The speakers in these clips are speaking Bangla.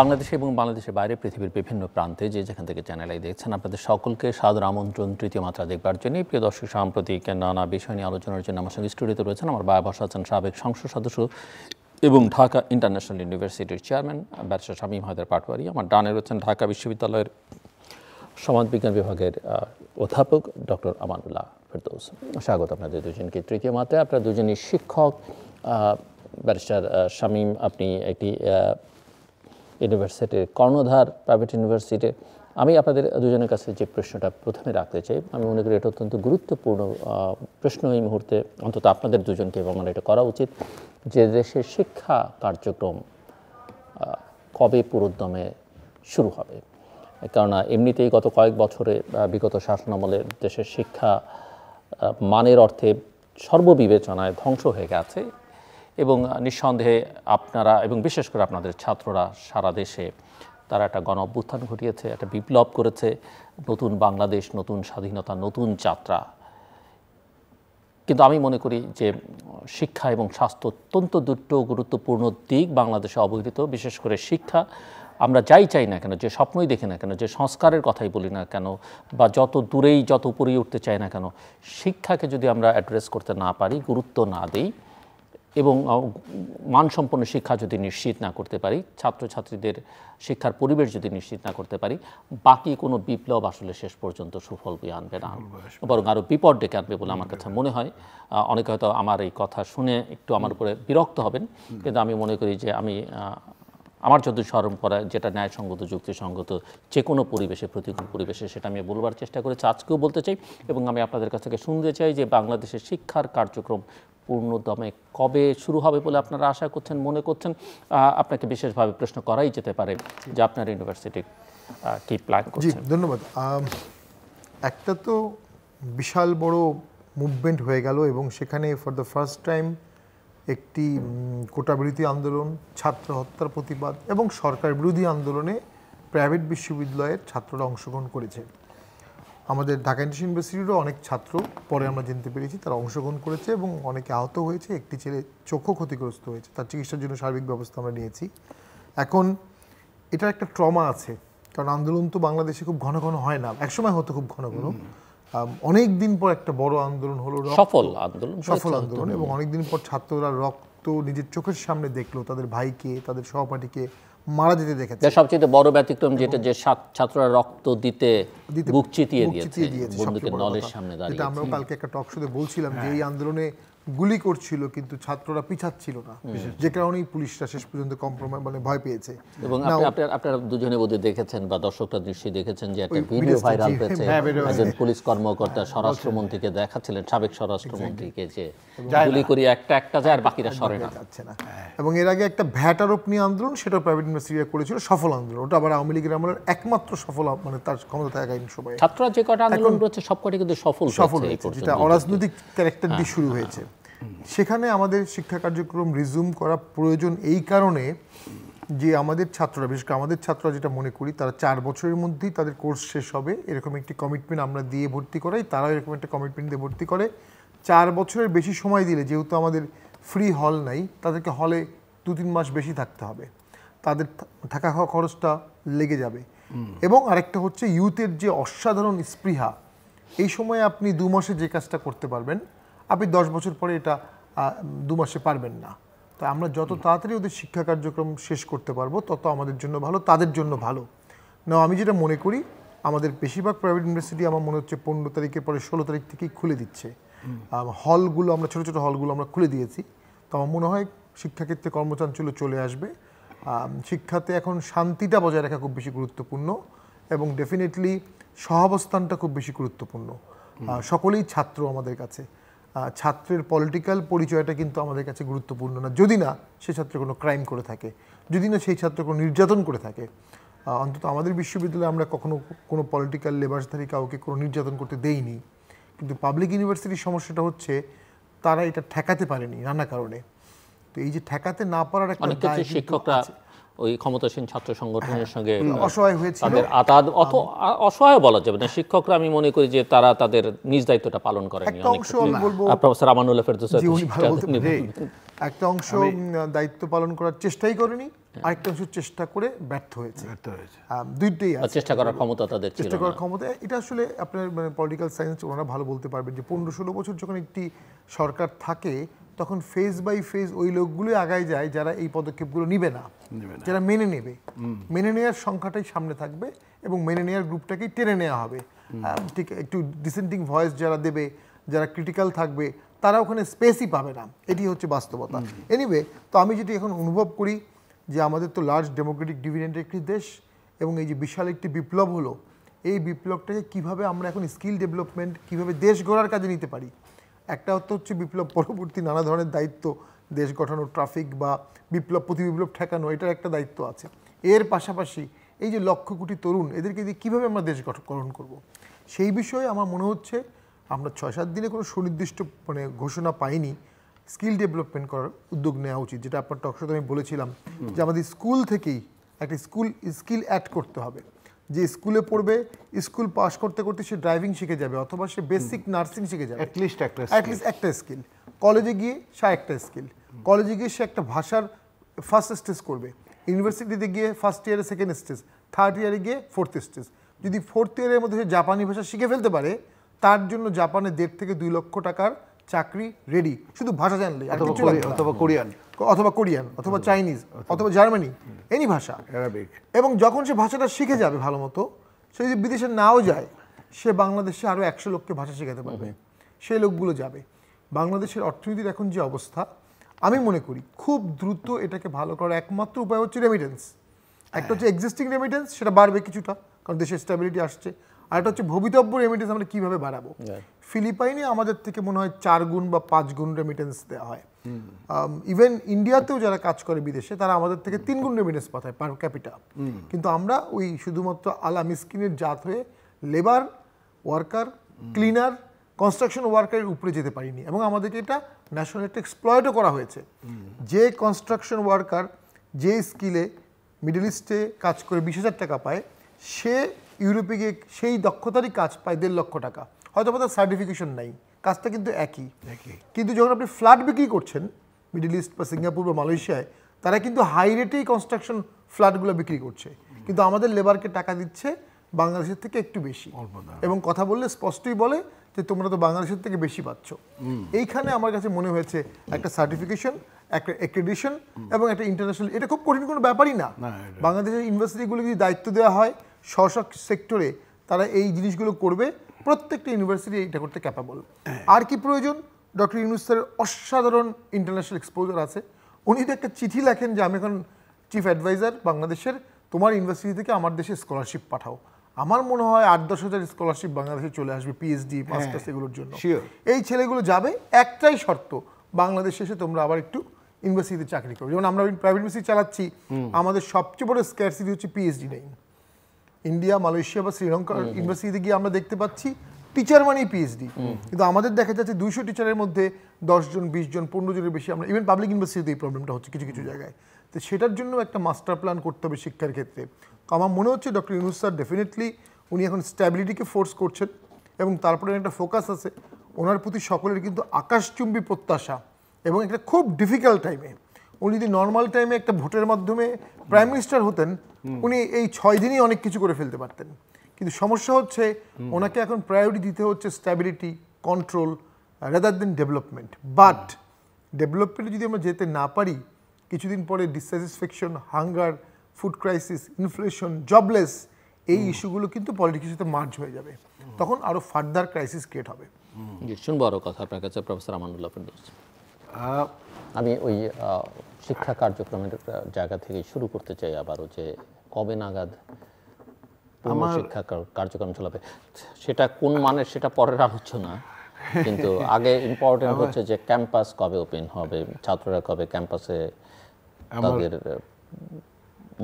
বাংলাদেশে এবং বাংলাদেশের বাইরে পৃথিবীর বিভিন্ন প্রান্তে যে যেখান থেকে চ্যানেল আই দেখছেন আপনাদের সকলকে সাদর আমন্ত্রণ তৃতীয় মাত্রা দেখবার জন্য। প্রিয় দর্শক, সাম্প্রতিক নানা বিষয় নিয়ে আলোচনার জন্য আমার সঙ্গে স্টুডিওতে রয়েছেন আমার বাবা আছেন সাবেক সংসদ সদস্য এবং ঢাকা ইন্টারন্যাশনাল ইউনিভার্সিটির চেয়ারম্যান ব্যারিস্টার শামীম হায়দার পাটোয়ারি। আমার ডানে রয়েছেন ঢাকা বিশ্ববিদ্যালয়ের সমাজবিজ্ঞান বিভাগের অধ্যাপক ডক্টর আমানুল্লাহ ফেরদৌস। স্বাগত আপনাদের দুজনকে তৃতীয় মাত্রায়। আপনারা দুজনই শিক্ষক। ব্যারিস্টার শামীম, আপনি একটি ইউনিভার্সিটির কর্ণধার, প্রাইভেট ইউনিভার্সিটি। আমি আপনাদের দুজনের কাছে যে প্রশ্নটা প্রথমে রাখতে চাই, আমি মনে করি এটা অত্যন্ত গুরুত্বপূর্ণ প্রশ্ন এই মুহূর্তে, অন্তত আপনাদের দুজনকে, এবং আমার এটা করা উচিত, যে দেশের শিক্ষা কার্যক্রম কবে পুরোদমে শুরু হবে। কেননা এমনিতেই গত কয়েক বছরে বিগত শাসনামলে দেশের শিক্ষা মানের অর্থে সর্ববিবেচনায় ধ্বংস হয়ে গেছে এবং নিঃসন্দেহে আপনারা এবং বিশেষ করে আপনাদের ছাত্ররা সারা দেশে তারা একটা গণ অভ্যুত্থান ঘটিয়েছে, একটা বিপ্লব করেছে, নতুন বাংলাদেশ, নতুন স্বাধীনতা, নতুন যাত্রা। কিন্তু আমি মনে করি যে শিক্ষা এবং স্বাস্থ্য অত্যন্ত দুটো গুরুত্বপূর্ণ দিক বাংলাদেশে অবহেলিত। বিশেষ করে শিক্ষা, আমরা যাই চাই না কেন, যে স্বপ্নই দেখি না কেন, যে সংস্কারের কথাই বলি না কেন, বা যত দূরেই যত উপরেই উঠতে চাই না কেন, শিক্ষাকে যদি আমরা অ্যাড্রেস করতে না পারি, গুরুত্ব না দিই এবং মানসম্পন্ন শিক্ষা যদি নিশ্চিত না করতে পারি, ছাত্রছাত্রীদের শিক্ষার পরিবেশ যদি নিশ্চিত না করতে পারি, বাকি কোনো বিপ্লব আসলে শেষ পর্যন্ত সুফল বয়ে আনবে না, বরং আরও বিপদ ডেকে আনবে বলে আমার কাছে মনে হয়। অনেকে হয়তো আমার এই কথা শুনে একটু আমার উপরে বিরক্ত হবেন, কিন্তু আমি মনে করি যে আমার যদি স্মরণ করা যেটা ন্যায়সঙ্গত, যুক্তিসঙ্গত, যে কোনো পরিবেশে, প্রতিকূল পরিবেশে, সেটা আমি বলবার চেষ্টা করেছি, আজকেও বলতে চাই। এবং আমি আপনাদের কাছ থেকে শুনতে চাই যে বাংলাদেশের শিক্ষার কার্যক্রম পূর্ণদমে কবে শুরু হবে বলে আপনারা আশা করছেন, মনে করছেন। আপনাকে বিশেষভাবে প্রশ্ন করাই যেতে পারে যে আপনার ইউনিভার্সিটি কি প্ল্যান করছে। ধন্যবাদ। একটা তো বিশাল বড় মুভমেন্ট হয়ে গেল এবং সেখানে ফর দ্য ফার্স্ট টাইম একটি কোটা বিরোধী আন্দোলন, ছাত্র হত্যার প্রতিবাদ এবং সরকার বিরোধী আন্দোলনে প্রাইভেট বিশ্ববিদ্যালয়ের ছাত্ররা অংশগ্রহণ করেছে। আমাদের ঢাকা ইন্টারন্যাশনাল ইউনিভার্সিটিরও অনেক ছাত্র, পরে আমরা জানতে পেরেছি, তারা অংশগ্রহণ করেছে এবং অনেকে আহত হয়েছে। একটি ছেলে চক্ষু ক্ষতিগ্রস্ত হয়েছে, তার চিকিৎসার জন্য সার্বিক ব্যবস্থা আমরা নিয়েছি। এখন এটার একটা ট্রমা আছে, কারণ আন্দোলন তো বাংলাদেশে খুব ঘন ঘন হয় না, একসময় হতো খুব ঘন ঘন। অনেক দিন পর একটা বড় আন্দোলন হলো, সফল আন্দোলন, এবং অনেকদিন পর ছাত্ররা রক্ত নিজের চোখের সামনে দেখলো, তাদের ভাইকে, তাদের সহপাঠীকে মারা যেতে দেখেছে। সবচেয়ে বড় ব্যতিক্রম যেটা, যে ছাত্ররা রক্ত দিতে বুক চিতিয়ে দিয়েছে, বন্দুকের নলের সামনে দাঁড়িয়ে। এটা আমরাও কালকে একটা টক শোতে বলছিলাম যে এই আন্দোলনে গুলি করছিল কিন্তু ছাত্ররা পিছাচ্ছিল না, যে কারণেই পুলিশরা শেষ পর্যন্ত কম্প্রোমাইজ ভয় পেয়েছে। এবং আপনারা দুজনে বোধহয় দেখেছেন বা দর্শকরা নিশ্চয়ই দেখেছেন যে একটা ভিডিও ভাইরাল হয়েছে, একজন পুলিশ কর্মকর্তা স্বরাষ্ট্রমন্ত্রীকে দেখাচ্ছিলেন, সাবেক স্বরাষ্ট্রমন্ত্রীকে, যে গুলি করি একটা যায় আর বাকিরা সরে না। এবং এর আগে একটা ভ্যাট আরোপ নিয়ে আন্দোলন, সেটা প্রাইভেট ইউনিভার্সিটিরা করেছিল, সফল আন্দোলন। ওটা আবার আওয়ামী লীগের আমলের একমাত্র সফল, তার ক্ষমতা থাকাকালীন সময়ে ছাত্ররা যে কটা আন্দোলন করেছে সবকটি কিন্তু সফল হয়েছে, যেটা অরাজনৈতিক ক্যারেক্টার দিয়ে শুরু হয়েছে। সেখানে আমাদের শিক্ষা কার্যক্রম রিজুম করা প্রয়োজন এই কারণে যে আমাদের ছাত্ররা, বিশেষ করে আমাদের ছাত্ররা যেটা মনে করি, তারা 4 বছরের মধ্যেই তাদের কোর্স শেষ হবে, এরকম একটি কমিটমেন্ট আমরা দিয়ে ভর্তি করাই, তারাও এরকম একটা কমিটমেন্ট দিয়ে ভর্তি করে। 4 বছরের বেশি সময় দিলে, যেহেতু আমাদের ফ্রি হল নাই, তাদেরকে হলে 2-3 মাস বেশি থাকতে হবে, তাদের থাকা খাওয়া খরচটা লেগে যাবে। এবং আরেকটা হচ্ছে ইউথের যে অসাধারণ স্পৃহা, এই সময়ে আপনি 2 মাসে যে কাজটা করতে পারবেন, আপনি 10 বছর পরে এটা 2 মাসে পারবেন না। তাই আমরা যত তাড়াতাড়ি ওদের শিক্ষা কার্যক্রম শেষ করতে পারবো তত আমাদের জন্য ভালো, তাদের জন্য ভালো। না, আমি যেটা মনে করি, আমাদের বেশিরভাগ প্রাইভেট ইউনিভার্সিটি আমার মনে হচ্ছে 15 তারিখের পরে 16 তারিখ থেকেই খুলে দিচ্ছে হলগুলো। আমরা ছোটো ছোটো হলগুলো আমরা খুলে দিয়েছি। তো আমার মনে হয় শিক্ষাক্ষেত্রে কর্মচাঞ্চল্য চলে আসবে। শিক্ষাতে এখন শান্তিটা বজায় রাখা খুব বেশি গুরুত্বপূর্ণ এবং ডেফিনেটলি সহাবস্থানটা খুব বেশি গুরুত্বপূর্ণ। সকলেই ছাত্র আমাদের কাছে, ছাত্রের পলিটিক্যাল পরিচয়টা কিন্তু আমাদের কাছে গুরুত্বপূর্ণ না, যদি না সে ছাত্র কোনো ক্রাইম করে থাকে, যদি না সেই ছাত্র কোনো নির্যাতন করে থাকে। অন্তত আমাদের বিশ্ববিদ্যালয়ে আমরা কখনো কোনো পলিটিক্যাল লেবাসধারী কাউকে কোনো নির্যাতন করতে দেইনি। কিন্তু পাবলিক ইউনিভার্সিটির সমস্যাটা হচ্ছে তারা এটা ঠেকাতে পারেনি নানা কারণে। তো এই যে ঠেকাতে না পারার একটা দায় শিক্ষকরা ওই ক্ষমতাসীন ছাত্র সংগঠনের সঙ্গে অসহায় হয়েছিল। অসহায় বলা যাবে না, শিক্ষকরা আমি মনে করি যে তারা তাদের নিজ দায়িত্বটা পালন করেনি। একটা অংশ আমি বলবো প্রফেসর আমানুল্লাহ ফেরদৌস, একটা অংশ দায়িত্ব পালন করার চেষ্টাই করেনি, আরেকটা অংশ চেষ্টা করে ব্যর্থ হয়েছে। দুইটাই আছে, চেষ্টা করার ক্ষমতা তাদের ছিল চেষ্টা করার ক্ষমতা। এটা আসলে আপনার মানে পলিটিক্যাল সায়েন্স ওনারা ভালো বলতে পারবেন যে 15-16 বছর যখন একটি সরকার থাকে তখন ফেজ বাই ফেজ ওই লোকগুলোই আগায় যায় যারা এই পদক্ষেপগুলো নিবে না, যারা মেনে নেবে। মেনে নেওয়ার সংখ্যাটাই সামনে থাকবে এবং মেনে নেওয়ার গ্রুপটাকেই টেনে নেওয়া হবে। ঠিক একটু ডিসেন্টিং ভয়েস যারা দেবে, যারা ক্রিটিক্যাল থাকবে, তারা ওখানে স্পেসই পাবে না। এটি হচ্ছে বাস্তবতা। এনিওয়ে, তো আমি যেটি এখন অনুভব করি যে আমাদের তো লার্জ ডেমোক্রেটিক ডিভিডেন্ডের একটি দেশ এবং এই যে বিশাল একটি বিপ্লব হলো, এই বিপ্লবটাকে কিভাবে আমরা এখন স্কিল ডেভেলপমেন্ট, কিভাবে দেশ গড়ার কাজে নিতে পারি। একটা হচ্ছে বিপ্লব পরবর্তী নানা ধরনের দায়িত্ব, দেশ গঠানো, ট্রাফিক বা বিপ্লব প্রতিবিপ্লব ঠেকানো, এটার একটা দায়িত্ব আছে। এর পাশাপাশি এই যে লক্ষ কোটি তরুণ, এদেরকে দিয়ে কীভাবে আমরা দেশ গঠন করব, সেই বিষয়ে আমার মনে হচ্ছে আমরা 6-7 দিনে কোনো সুনির্দিষ্ট মানে ঘোষণা পাইনি। স্কিল ডেভেলপমেন্ট করার উদ্যোগ নেওয়া উচিত, যেটা আপনার টকশোতে আমি বলেছিলাম যে আমাদের স্কুল থেকেই একটা স্কিল অ্যাড করতে হবে। যে স্কুলে পড়বে, স্কুল পাস করতে করতে সে ড্রাইভিং শিখে যাবে অথবা সে বেসিক নার্সিং শিখে যাবে, অ্যাটলিস্ট একটা স্কিল। কলেজে গিয়ে সে একটা স্কিল, কলেজে গিয়ে সে একটা ভাষার ফার্স্ট স্টেজ করবে, ইউনিভার্সিটিতে গিয়ে ফার্স্ট ইয়ারে সেকেন্ড স্টেজ, থার্ড ইয়ারে গিয়ে ফোর্থ স্টেজ। যদি ফোর্থ ইয়ারের মধ্যে সে জাপানি ভাষা শিখে ফেলতে পারে, তার জন্য জাপানে 1.5 থেকে 2 লক্ষ টাকার চাকরি রেডি, শুধু ভাষা জানলে। অথবা কোরিয়ান অথবা চাইনিজ অথবা জার্মানি, এনি ভাষা। এবং যখন সে ভাষাটা শিখে যাবে ভালো মতো, সে যদি বিদেশে নাও যায়, সে বাংলাদেশে আরও 100 লোককে ভাষা শেখাতে পারবে, সেই লোকগুলো যাবে। বাংলাদেশের অর্থনীতির এখন যে অবস্থা, আমি মনে করি খুব দ্রুত এটাকে ভালো করার একমাত্র উপায় হচ্ছে রেমিটেন্স। একটা হচ্ছে এক্সিস্টিং রেমিটেন্স, সেটা বাড়বে কিছুটা কারণ দেশের স্ট্যাবিলিটি আসছে। আর একটা হচ্ছে ভবিতব্য রেমিটেন্স, আমরা কীভাবে বাড়াবো। ফিলিপাইনে আমাদের থেকে মনে হয় 4 গুণ বা 5 গুণ রেমিটেন্স দেওয়া হয়। ইভেন ইন্ডিয়াতেও যারা কাজ করে বিদেশে, তারা আমাদের থেকে 3 গুণ রেমিটেন্স পাঠায় পার ক্যাপিটা। কিন্তু আমরা ওই শুধুমাত্র আলা মিসকিনের জাত হয়ে লেবার ওয়ার্কার, ক্লিনার, কনস্ট্রাকশন ওয়ার্কারের উপরে যেতে পারিনি এবং আমাদেরকে এটা ন্যাশনাল একটা এক্সপ্লয়েটও করা হয়েছে। যে কনস্ট্রাকশন ওয়ার্কার যে স্কিলে মিডল ইস্টে কাজ করে 20,000 টাকা পায়, সে ইউরোপে গিয়ে সেই দক্ষতারই কাজ পায় 1.5 লক্ষ টাকা। হয়তো তার সার্টিফিকেশন নাই, কাজটা কিন্তু একই। কিন্তু যখন আপনি ফ্ল্যাট বিক্রি করছেন মিডল ইস্ট বা সিঙ্গাপুর বা মালয়েশিয়ায়, তারা কিন্তু হাই রেটেই কনস্ট্রাকশন ফ্ল্যাটগুলো বিক্রি করছে, কিন্তু আমাদের লেবারকে টাকা দিচ্ছে বাংলাদেশের থেকে একটু বেশি। এবং কথা বললে স্পষ্টই বলে যে তোমরা তো বাংলাদেশের থেকে বেশি পাচ্ছ। এইখানে আমার কাছে মনে হয়েছে একটা সার্টিফিকেশন, একটা অ্যাক্রেডিটেশন এবং একটা ইন্টারন্যাশনাল, এটা খুব কঠিন কোনো ব্যাপারই না। বাংলাদেশের ইউনিভার্সিটিগুলো যদি দায়িত্ব দেওয়া হয় স্ব সেক্টরে, তারা এই জিনিসগুলো করবে। প্রত্যেকটা ইউনিভার্সিটি এটা করতে ক্যাপাবল। আর কি প্রয়োজন? ডক্টর ইউনূস স্যারের অসাধারণ ইন্টারন্যাশনাল এক্সপোজার আছে। উনি তো একটা চিঠি লেখেন যে আমি এখন চিফ অ্যাডভাইজার বাংলাদেশের, তোমার ইউনিভার্সিটি থেকে আমার দেশে স্কলারশিপ পাঠাও। আমার মনে হয় 8-10 হাজার স্কলারশিপ বাংলাদেশে চলে আসবে, পিএইচডি, মাস্টার্স, এগুলোর জন্য। এই ছেলেগুলো যাবে, একটাই শর্ত, বাংলাদেশে এসে তোমরা আবার একটু ইউনিভার্সিটিতে চাকরি করো। যেমন আমরা প্রাইভেট ইউনিভার্সিটি চালাচ্ছি, আমাদের সবচেয়ে বড় স্ক্যারসিটি হচ্ছে পিএইচডি নেই। ইন্ডিয়া, মালয়েশিয়া বা শ্রীলঙ্কার ইউনিভার্সিটিতে গিয়ে আমরা দেখতে পাচ্ছি টিচার মানেই পিএইচডি, কিন্তু আমাদের দেখা যাচ্ছে 200 টিচারের মধ্যে 10 জন, 20 জন, 15 জনের বেশি। আমরা ইভেন পাবলিক ইউনিভার্সিটিতে এই প্রবলেমটা হচ্ছে কিছু কিছু জায়গায়। তো সেটার জন্য একটা মাস্টার প্ল্যান করতে হবে শিক্ষার ক্ষেত্রে। আমার মনে হচ্ছে ডক্টর ইউনূস স্যার ডেফিনেটলি উনি এখন স্ট্যাবিলিটিকে ফোর্স করছেন এবং তারপরে একটা ফোকাস আছে ওনার প্রতি সকলের কিন্তু আকাশচুম্বী প্রত্যাশা। এবং একটা খুব ডিফিকাল্ট টাইমে উনি যদি নর্মাল টাইমে একটা ভোটের মাধ্যমে প্রাইম মিনিস্টার হতেন, উনি এই 6 দিনই অনেক কিছু করে ফেলতে পারতেন। কিন্তু সমস্যা হচ্ছে ওনাকে এখন প্রায়োরিটি দিতে হচ্ছে stability, control rather than development. But ডেভেলপমেন্টে যদি আমরা যেতে না পারি, কিছুদিন পরে dissatisfaction, hunger, food crisis, inflation, jobless, এই ইস্যুগুলো কিন্তু পলিটিক্সের সাথে মার্জ হয়ে যাবে। তখন আরও ফার্দার ক্রাইসিস ক্রিয়েট হবে। শুনবো আরও কথা আপনার কাছে, প্রফেসর আমানুল্লাহ ফেরদৌস। আমি ওই শিক্ষা কার্যক্রমের জায়গা থেকে শুরু করতে চাই আবারও, যে কবে নাগাদ শিক্ষা কার্যক্রম চালাবে, সেটা কোন মানের সেটা পরের আলোচনা, কিন্তু আগে ইম্পর্টেন্ট হচ্ছে যে ক্যাম্পাস কবে ওপেন হবে, ছাত্ররা কবে ক্যাম্পাসে তাদের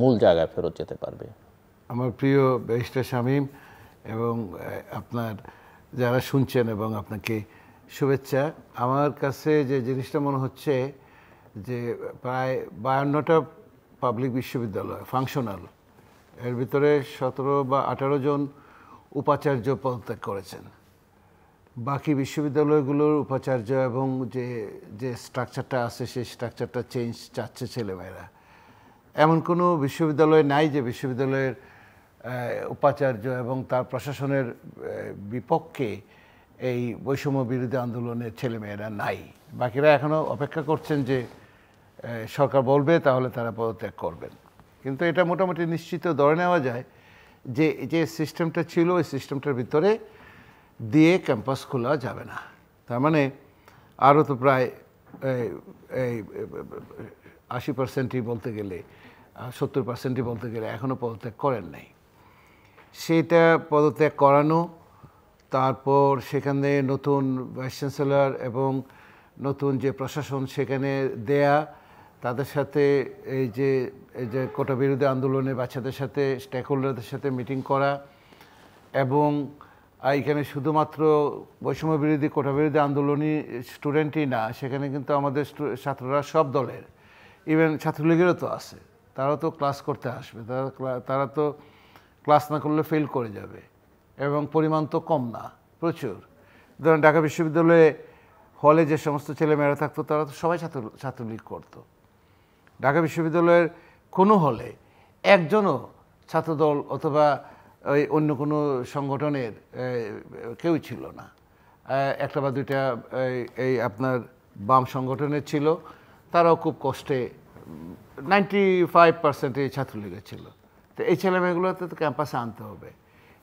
মূল জায়গায় ফেরত যেতে পারবে। আমার প্রিয় ব্যারিস্টার শামীম এবং আপনার যারা শুনছেন এবং আপনাকে শুভেচ্ছা। আমার কাছে যে জিনিসটা মনে হচ্ছে যে প্রায় 52টা পাবলিক বিশ্ববিদ্যালয় ফাংশনাল, এর ভিতরে 17 বা 18 জন উপাচার্য পদত্যাগ করেছেন। বাকি বিশ্ববিদ্যালয়গুলোর উপাচার্য এবং যে যে স্ট্রাকচারটা আছে সেই স্ট্রাকচারটা চেঞ্জ চাচ্ছে ছেলেমেয়েরা। এমন কোনো বিশ্ববিদ্যালয় নাই যে বিশ্ববিদ্যালয়ের উপাচার্য এবং তার প্রশাসনের বিপক্ষে এই বৈষম্য বিরোধী আন্দোলনের ছেলেমেয়েরা নাই। বাকিরা এখনও অপেক্ষা করছেন যে সরকার বলবে তাহলে তারা পদত্যাগ করবেন। কিন্তু এটা মোটামুটি নিশ্চিত ধরে নেওয়া যায় যে যে সিস্টেমটা ছিল ওই সিস্টেমটার ভিতরে দিয়ে ক্যাম্পাস খোলা যাবে না। তার মানে আরও তো প্রায় এই 80%ই বলতে গেলে 70%ই বলতে গেলে এখনও পদত্যাগ করেন নাই। সেটা পদত্যাগ করানো, তারপর সেখানে নতুন ভাইস চ্যান্সেলর এবং নতুন যে প্রশাসন সেখানে দেয়া, তাদের সাথে এই যে কোটা বিরোধী আন্দোলনে বাচ্চাদের সাথে স্টেক হোল্ডারদের সাথে মিটিং করা, এবং এইখানে শুধুমাত্র বৈষম্য বিরোধী কোটা বিরোধী আন্দোলনী স্টুডেন্টই না, সেখানে কিন্তু আমাদের ছাত্ররা সব দলের, ইভেন ছাত্রলীগেরও তো আছে, তারাও তো ক্লাস করতে আসবে, তারা তো ক্লাস না করলে ফেল করে যাবে, এবং পরিমাণ তো কম না, প্রচুর। ধরেন ঢাকা বিশ্ববিদ্যালয়ে হলে যে সমস্ত ছেলেমেয়েরা থাকতো তারা তো সবাই ছাত্রলীগ করতো। ঢাকা বিশ্ববিদ্যালয়ের কোনো হলে একজনও ছাত্রদল অথবা ওই অন্য কোনো সংগঠনের কেউ ছিল না। একটা বা দুইটা এই আপনার বাম সংগঠনের ছিল, তারাও খুব কষ্টে 95% এই ছাত্রলীগের ছিল। তো এই ছেলেমেয়েগুলোতে তো ক্যাম্পাসে আনতে হবে।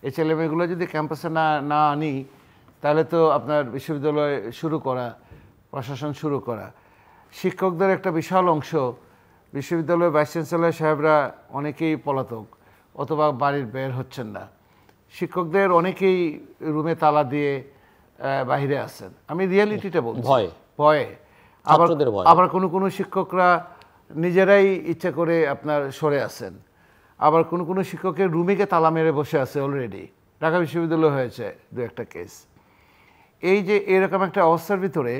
এই ছেলেমেয়েগুলো যদি ক্যাম্পাসে না আনি তাহলে তো আপনার বিশ্ববিদ্যালয় শুরু করা, প্রশাসন শুরু করা, শিক্ষকদের একটা বিশাল অংশ, বিশ্ববিদ্যালয়ের ভাইস চ্যান্সেলর সাহেবরা অনেকেই পলাতক অথবা বাড়ির বের হচ্ছেন না। শিক্ষকদের অনেকেই রুমে তালা দিয়ে বাহিরে আছেন। আমি রিয়ালিটিটা বলছি, ভয়ে। আবার কোনো শিক্ষকরা নিজেরাই ইচ্ছা করে আপনার সরে আছেন। আবার কোনো শিক্ষকের রুমে তালা মেরে বসে আছে অলরেডি। ঢাকা বিশ্ববিদ্যালয় হয়েছে দু একটা কেস। এই যে এরকম একটা অবস্থার ভিতরে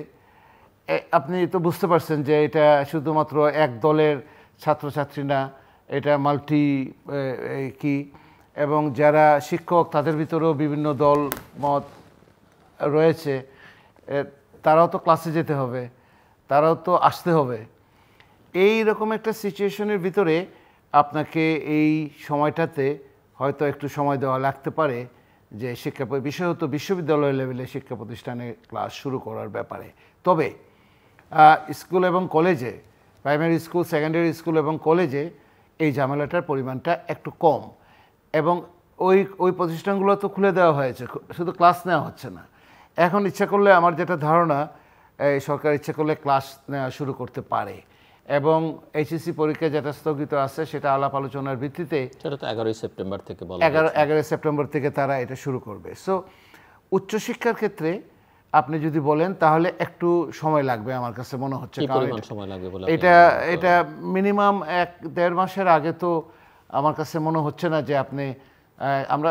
আপনি তো বুঝতে পারছেন যে এটা শুধুমাত্র এক দলের ছাত্রছাত্রী না, এটা মাল্টি এবং যারা শিক্ষক তাদের ভিতরেও বিভিন্ন দল মত রয়েছে, তারাও তো ক্লাসে যেতে হবে, তারাও তো আসতে হবে। এই রকম একটা সিচুয়েশনের ভিতরে আপনাকে এই সময়টাতে হয়তো একটু সময় দেওয়া লাগতে পারে যে বিশেষত বিশ্ববিদ্যালয় লেভেলে শিক্ষা প্রতিষ্ঠানে ক্লাস শুরু করার ব্যাপারে। তবে স্কুল এবং কলেজে, প্রাইমারি স্কুল, সেকেন্ডারি স্কুল এবং কলেজে এই ঝামেলাটার পরিমাণটা একটু কম, এবং ওই প্রতিষ্ঠানগুলো তো খুলে দেওয়া হয়েছে, শুধু ক্লাস নেওয়া হচ্ছে না। এখন ইচ্ছা করলে, আমার যেটা ধারণা, সরকার ইচ্ছা করলে ক্লাস নেওয়া শুরু করতে পারে, এবং এইচএসসি পরীক্ষা যেটা স্থগিত আছে সেটা আলাপ আলোচনার ভিত্তিতে সেটা তো 11 সেপ্টেম্বর থেকে 11 সেপ্টেম্বর থেকে তারা এটা শুরু করবে। সো উচ্চশিক্ষার ক্ষেত্রে আপনি যদি বলেন তাহলে একটু সময় লাগবে আমার কাছে মনে হচ্ছে। এটা মিনিমাম 1-1.5 মাসের আগে তো আমার কাছে মনে হচ্ছে না যে আপনি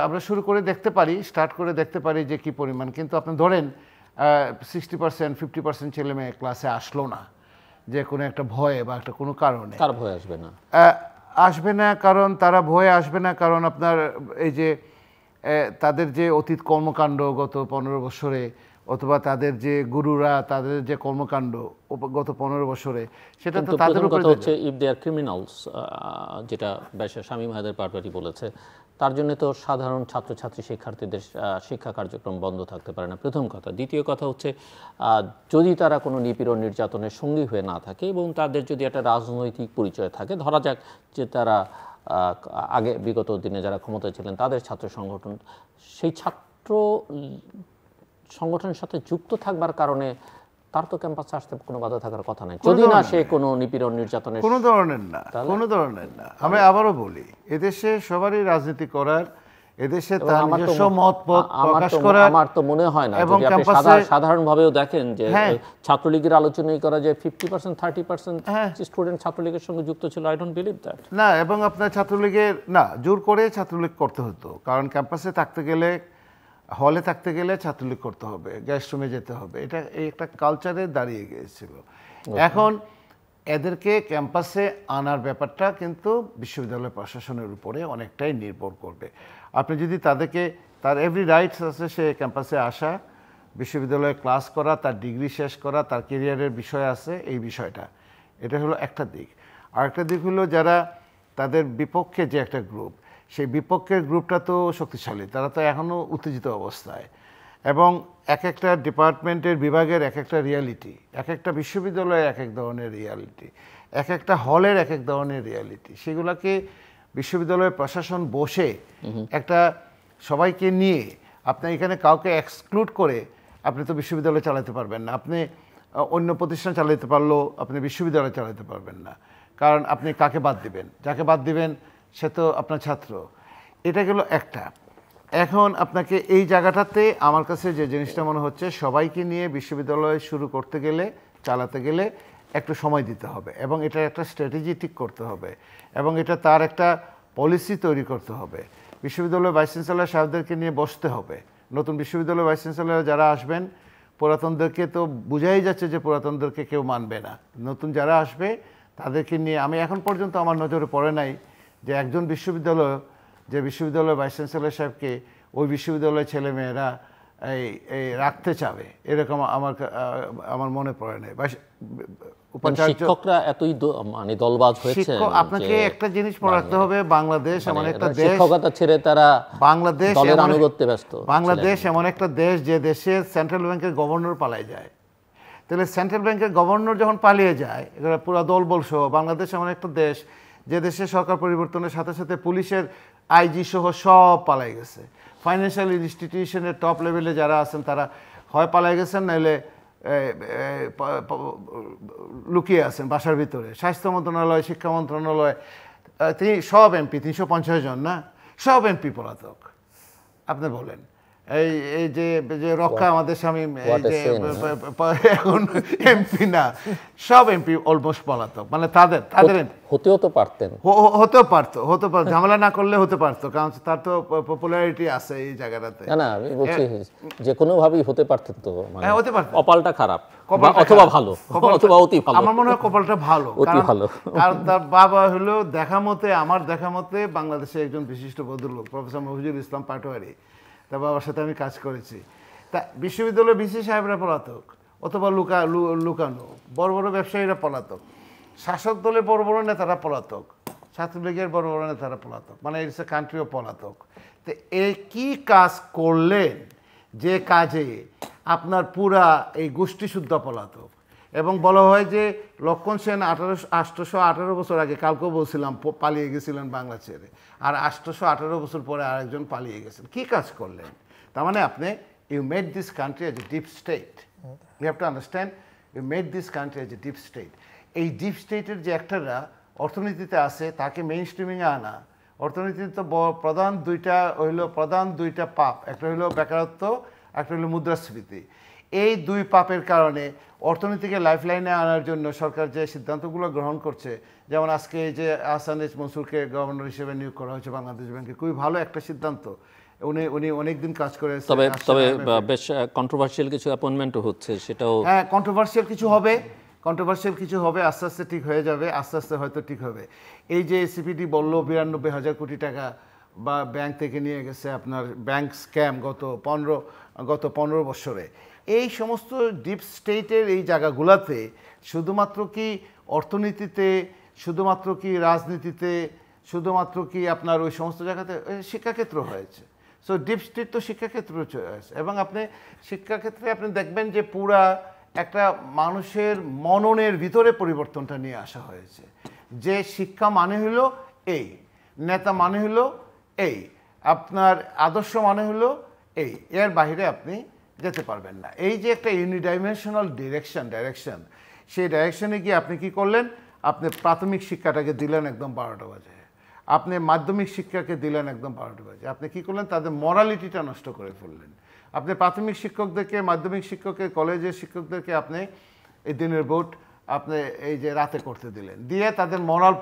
আমরা শুরু করে দেখতে পারি, স্টার্ট করে দেখতে পারি যে কি পরিমাণ, কিন্তু আপনি ধরেন 60% 50% ছেলে মেয়ে ক্লাসে আসলো না, যে কোনো একটা ভয়ে বা একটা কোনো কারণে। কার ভয় আসবে না? আসবে না কারণ তারা ভয়ে আসবে না, কারণ আপনার এই যে তাদের যে অতীত কর্মকাণ্ড গত 15 বছরে, অথবা তাদের যে গুরুরা তাদের যে কর্মকাণ্ড গত 15 বছরে, সেটা তো তাদের উপরে হচ্ছে ইফ দে আর ক্রিমিনালস, যেটা শামীম হায়দার পাটোয়ারি বলেছে, তার জন্য তো সাধারণ ছাত্রছাত্রী শিক্ষার্থীদের শিক্ষা কার্যক্রম বন্ধ থাকতে পারে না, প্রথম কথা। দ্বিতীয় কথা হচ্ছে যদি তারা কোনো নিপীড়ন নির্যাতনের সঙ্গী হয়ে না থাকে এবং তাদের যদি একটা রাজনৈতিক পরিচয় থাকে, ধরা যাক যে তারা আগে বিগত দিনে যারা ক্ষমতায় ছিলেন তাদের ছাত্র সংগঠন, সেই ছাত্র সংগঠনের সাথে যুক্ত থাকবার কারণে তার তো ক্যাম্পাসে আসতে কোনো বাধা থাকার কথা নাই, যদি না সে কোনো নিপীড়ন নির্যাতনের কোনো ধরনের না। আমি আবারও বলি, এদেশে সবারই রাজনীতি করার, এদেশে তার নিজস্ব মত প্রকাশ করার, আমার তো মনে হয় না। এবং সাধারণভাবেও দেখেন যে ছাত্রলীগের আলোচনাই করা যায় 50% 30% স্টুডেন্ট ছাত্রলীগের সঙ্গে যুক্ত ছিল। I don't believe that. না, এবং আপনার ছাত্রলীগের না জোর করে ছাত্রলীগ করতে হতো, কারণ ক্যাম্পাসে থাকতে গেলে, হলে থাকতে গেলে ছাত্রলীগ করতে হবে, গেস্ট রুমে যেতে হবে, এটা এই একটা কালচারে দাঁড়িয়ে গিয়েছিল। এখন এদেরকে ক্যাম্পাসে আনার ব্যাপারটা কিন্তু বিশ্ববিদ্যালয় প্রশাসনের উপরে অনেকটাই নির্ভর করবে। আপনি যদি তাদেরকে, তার এভরি রাইটস আছে সে ক্যাম্পাসে আসা, বিশ্ববিদ্যালয়ে ক্লাস করা, তার ডিগ্রি শেষ করা, তার কেরিয়ারের বিষয় আছে এই বিষয়টা। এটা হলো একটা দিক। আরেকটা দিক হলো যারা তাদের বিপক্ষে যে একটা গ্রুপ, সেই বিপক্ষের গ্রুপটা তো শক্তিশালী, তারা তো এখনও উত্তেজিত অবস্থায়, এবং এক একটা ডিপার্টমেন্টের বিভাগের এক একটা রিয়ালিটি, এক একটা বিশ্ববিদ্যালয়ের এক এক ধরনের রিয়ালিটি, এক একটা হলের এক এক ধরনের রিয়ালিটি, সেগুলোকে বিশ্ববিদ্যালয়ের প্রশাসন বসে একটা সবাইকে নিয়ে, আপনি এখানে কাউকে এক্সক্লুড করে আপনি তো বিশ্ববিদ্যালয় চালাতে পারবেন না। আপনি অন্য প্রতিষ্ঠান চালাতে পারলেও আপনি বিশ্ববিদ্যালয় চালাতে পারবেন না, কারণ আপনি কাকে বাদ দিবেন? যাকে বাদ দিবেন সে তো আপনার ছাত্র। এটা গেল একটা। এখন আপনাকে এই জায়গাটাতে আমার কাছে যে জিনিসটা মনে হচ্ছে, সবাইকে নিয়ে বিশ্ববিদ্যালয় শুরু করতে গেলে, চালাতে গেলে একটু সময় দিতে হবে, এবং এটা একটা স্ট্র্যাটেজি ঠিক করতে হবে, এবং এটা তার একটা পলিসি তৈরি করতে হবে। বিশ্ববিদ্যালয় ভাইস চ্যান্সেলর সাহেবদেরকে নিয়ে বসতে হবে। নতুন বিশ্ববিদ্যালয় ভাইস চ্যান্সেলর যারা আসবেন, পুরাতনদেরকে তো বোঝাই যাচ্ছে যে পুরাতনদেরকে কেউ মানবে না। নতুন যারা আসবে তাদেরকে নিয়ে, আমি এখন পর্যন্ত আমার নজরে পড়ে নাই যে একজন বিশ্ববিদ্যালয়, যে বিশ্ববিদ্যালয় ভাইস চ্যান্সেলর সাহেবকে ওই বিশ্ববিদ্যালয়ের ছেলেমেয়েরা এই রাখতে চাবে, এরকম আমার মনে পড়ে নাই। শিক্ষকরা এতই মানে দলবাজ হয়েছে। আপনাকে একটা জিনিস মনে রাখতে হবে, বাংলাদেশ এমন একটা দেশ, শিক্ষকতা ছেড়ে তারা বাংলাদেশ দলের আনুগত্যে ব্যস্ত। বাংলাদেশ এমন একটা দেশ যে দেশে সেন্ট্রাল ব্যাংকের গভর্নর পালিয়ে যায়। তাহলে সেন্ট্রাল ব্যাংকের গভর্নর যখন পালিয়ে যায়, এগুলো পুরো দলবল সহ, বাংলাদেশ এমন একটা দেশ যে দেশে সরকার পরিবর্তনের সাথে সাথে পুলিশের আইজি সহ সব পালাই গেছে। ফাইন্যান্সিয়াল ইনস্টিটিউশনের টপ লেভেলে যারা আছেন তারা হয় পালাই গেছেন, নাহলে লুকিয়ে আছেন বাসার ভিতরে। স্বাস্থ্য মন্ত্রণালয়, শিক্ষা মন্ত্রণালয়, তিনি সব এমপি, 350 জন না, সব এমপি পলাতক। আপনি বলেন, এই যে রক্ষা আমাদের স্বামী এখন এমপি না, সব এমপি অলমোস্ট পলাতক। মানে তাদের হতেও তো পারতেন, হতে পারতো, ঝামেলা না করলে হতে পারতো, কারণ তার তো পপুলারিটি আছে এই জায়গাটাতে। না আমি বলছি যে কোনো ভাবেই হতে পারতেন তো, মানে হতে পারতো। কপালটা খারাপ অথবা ভালো, অথবা অতি ভালো। আমার মনে হয় কপালটা ভালো, অতি ভালো। কারণ তার বাবা হলো আমার দেখা মতে বাংলাদেশে একজন বিশিষ্ট ভদ্রলোক, প্রফেসর মফিজুল ইসলাম পাটোয়ারি। তার বাবার সাথে আমি কাজ করেছি। তা বিশ্ববিদ্যালয়ের বিসি সাহেবরা পলাতক, অথবা লুকানো, বড় বড় ব্যবসায়ীরা পলাতক, শাসক দলের বড় বড় নেতারা পলাতক, ছাত্রলীগের বড় বড় নেতারা পলাতক, মানে ইটস এ কান্ট্রিও পলাতক। তো এই কি কাজ করলেন যে কাজে আপনার পুরা এই গোষ্ঠী শুদ্ধ পলাতক? এবং বলা হয় যে লক্ষণ সেন 818 বছর আগে, কালকেও বলছিলাম, পালিয়ে গেছিলেন বাংলা ছেড়ে, আর 818 বছর পরে আরেকজন পালিয়ে গেছেন। কি কাজ করলেন? তার মানে আপনি you made this country as a deep state. You have to understand, you made this country as a deep state. এই ডিপ স্টেটের যে একটারা অর্থনীতিতে আছে, তাকে মেইন স্ট্রিমিংয়ে আনা। অর্থনীতিতে তো প্রধান দুইটা পাপ, একটা হলো বেকারত্ব, একটা হলো মুদ্রাস্ফীতি। এই দুই পাপের কারণে অর্থনীতিকে লাইফলাইনে আনার জন্য সরকার যে সিদ্ধান্তগুলো গ্রহণ করছে, যেমন আজকে এই যে আহসান এইচ মনসুরকে গভর্নর হিসেবে নিয়োগ করা হয়েছে বাংলাদেশ ব্যাংকে, খুবই ভালো একটা সিদ্ধান্ত। উনি অনেকদিন কাজ করে, তবে বেশ কন্ট্রোভার্সিয়াল কিছু অ্যাপয়েন্টমেন্টও হচ্ছে, সেটাও হ্যাঁ কন্ট্রোভার্সিয়াল কিছু হবে, আস্তে আস্তে ঠিক হয়ে যাবে, আস্তে আস্তে হয়তো ঠিক হবে। এই যে সিপিডি বললো 92,000 কোটি টাকা বা ব্যাংক থেকে নিয়ে গেছে, আপনার ব্যাংক স্ক্যাম গত 15 বছরে, এই সমস্ত ডিপ স্টেটের এই জায়গাগুলোতে শুধুমাত্র কি অর্থনীতিতে, শুধুমাত্র কি রাজনীতিতে, শুধুমাত্র কি আপনার ওই সমস্ত জায়গাতে, শিক্ষাক্ষেত্র হয়েছে। সো ডিপ স্টেট তো শিক্ষাক্ষেত্র হয়েছে, এবং আপনি শিক্ষাক্ষেত্রে আপনি দেখবেন যে পুরা একটা মানুষের মননের ভিতরে পরিবর্তনটা নিয়ে আসা হয়েছে, যে শিক্ষা মানে হলো এই, নেতা মানে হলো এই, আপনার আদর্শ মানে হলো এই, এর বাইরে আপনি যেতে পারবেন না। এই যে একটা ইউনিডাইমেনশনাল ডাইরেকশন, সেই ডাইরেকশনে গিয়ে আপনি কি করলেন? আপনি প্রাথমিক শিক্ষাটাকে দিলেন একদম 12টা বাজে, আপনি মাধ্যমিক শিক্ষাকে দিলেন একদম 12টা বাজে। আপনি কি করলেন? তাদের মরালিটিটা নষ্ট করে ফেললেন। আপনি প্রাথমিক শিক্ষকদেরকে, মাধ্যমিক শিক্ষকের, কলেজের শিক্ষকদেরকে আপনি এই দিনের ভোট আপনি এই যে রাতে করতে দিলেন, দিয়ে তাদের মরাল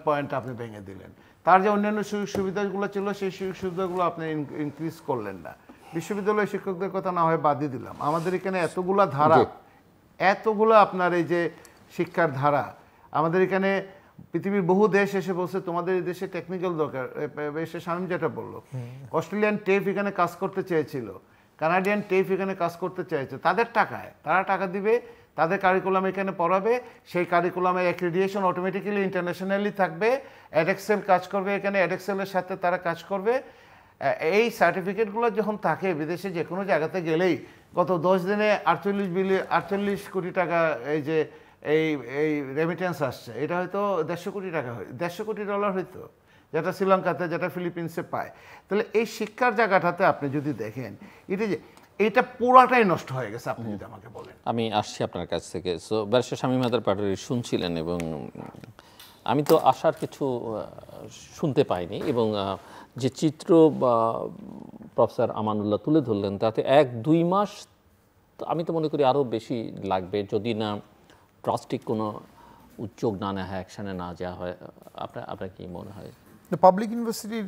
পয়েন্ট আপনি ভেঙে দিলেন। তার যে অন্যান্য সুযোগ সুবিধাগুলো ছিল, সেই সুযোগ সুবিধাগুলো আপনি ইনক্রিজ করলেন না। বিশ্ববিদ্যালয়ের শিক্ষকদের কথা না হয় বাদই দিলাম, আমাদের এখানে এতগুলো আপনার এই যে শিক্ষার ধারা, আমাদের এখানে পৃথিবীর বহু দেশ এসে বলছে তোমাদের এই দেশে টেকনিক্যাল দরকার। এসে শামীম যেটা বললো, অস্ট্রেলিয়ান টেপ এখানে কাজ করতে চেয়েছিল, কানাডিয়ান টেপ এখানে কাজ করতে চাইছে, তাদের টাকায় তারা টাকা দিবে, তাদের কারিকুলাম এখানে পড়াবে, সেই কারিকুলামে অ্যাক্রিডিয়েশন অটোমেটিক্যালি ইন্টারন্যাশনালি থাকবে, অ্যাডেক্সেল কাজ করবে এখানে, অ্যাডেক্সেলের সাথে তারা কাজ করবে। এই সার্টিফিকেটগুলো যখন থাকে বিদেশে যে কোনো জায়গাতে গেলেই, গত 10 দিনে 48 কোটি টাকা এই যে এই রেমিটেন্স আসছে, এটা হয়তো 150 কোটি টাকা, 150 কোটি ডলার হয়তো, যেটা শ্রীলঙ্কাতে, যেটা ফিলিপিন্সে পায়। তাহলে এই শিক্ষার জায়গাটাতে আপনি যদি দেখেন, এটা পুরাটাই নষ্ট হয়ে গেছে, আপনি যদি আমাকে বলেন। আমি আসছি আপনার কাছ থেকে। সো ব্যারিস্টার শামীম হায়দার পাটোয়ারী শুনছিলেন, এবং আমি তো আশার কিছু শুনতে পাইনি, এবং যে চিত্র প্রফেসর আমানুল্লাহ তুলে ধরলেন তাতে 1-2 মাস আমি তো মনে করি আরও বেশি লাগবে যদি না ড্রাস্টিক কোনো উদ্যোগ না নেওয়া হয়, অ্যাকশানে না যাওয়া হয়। আপনার কি মনে হয়? পাবলিক ইউনিভার্সিটির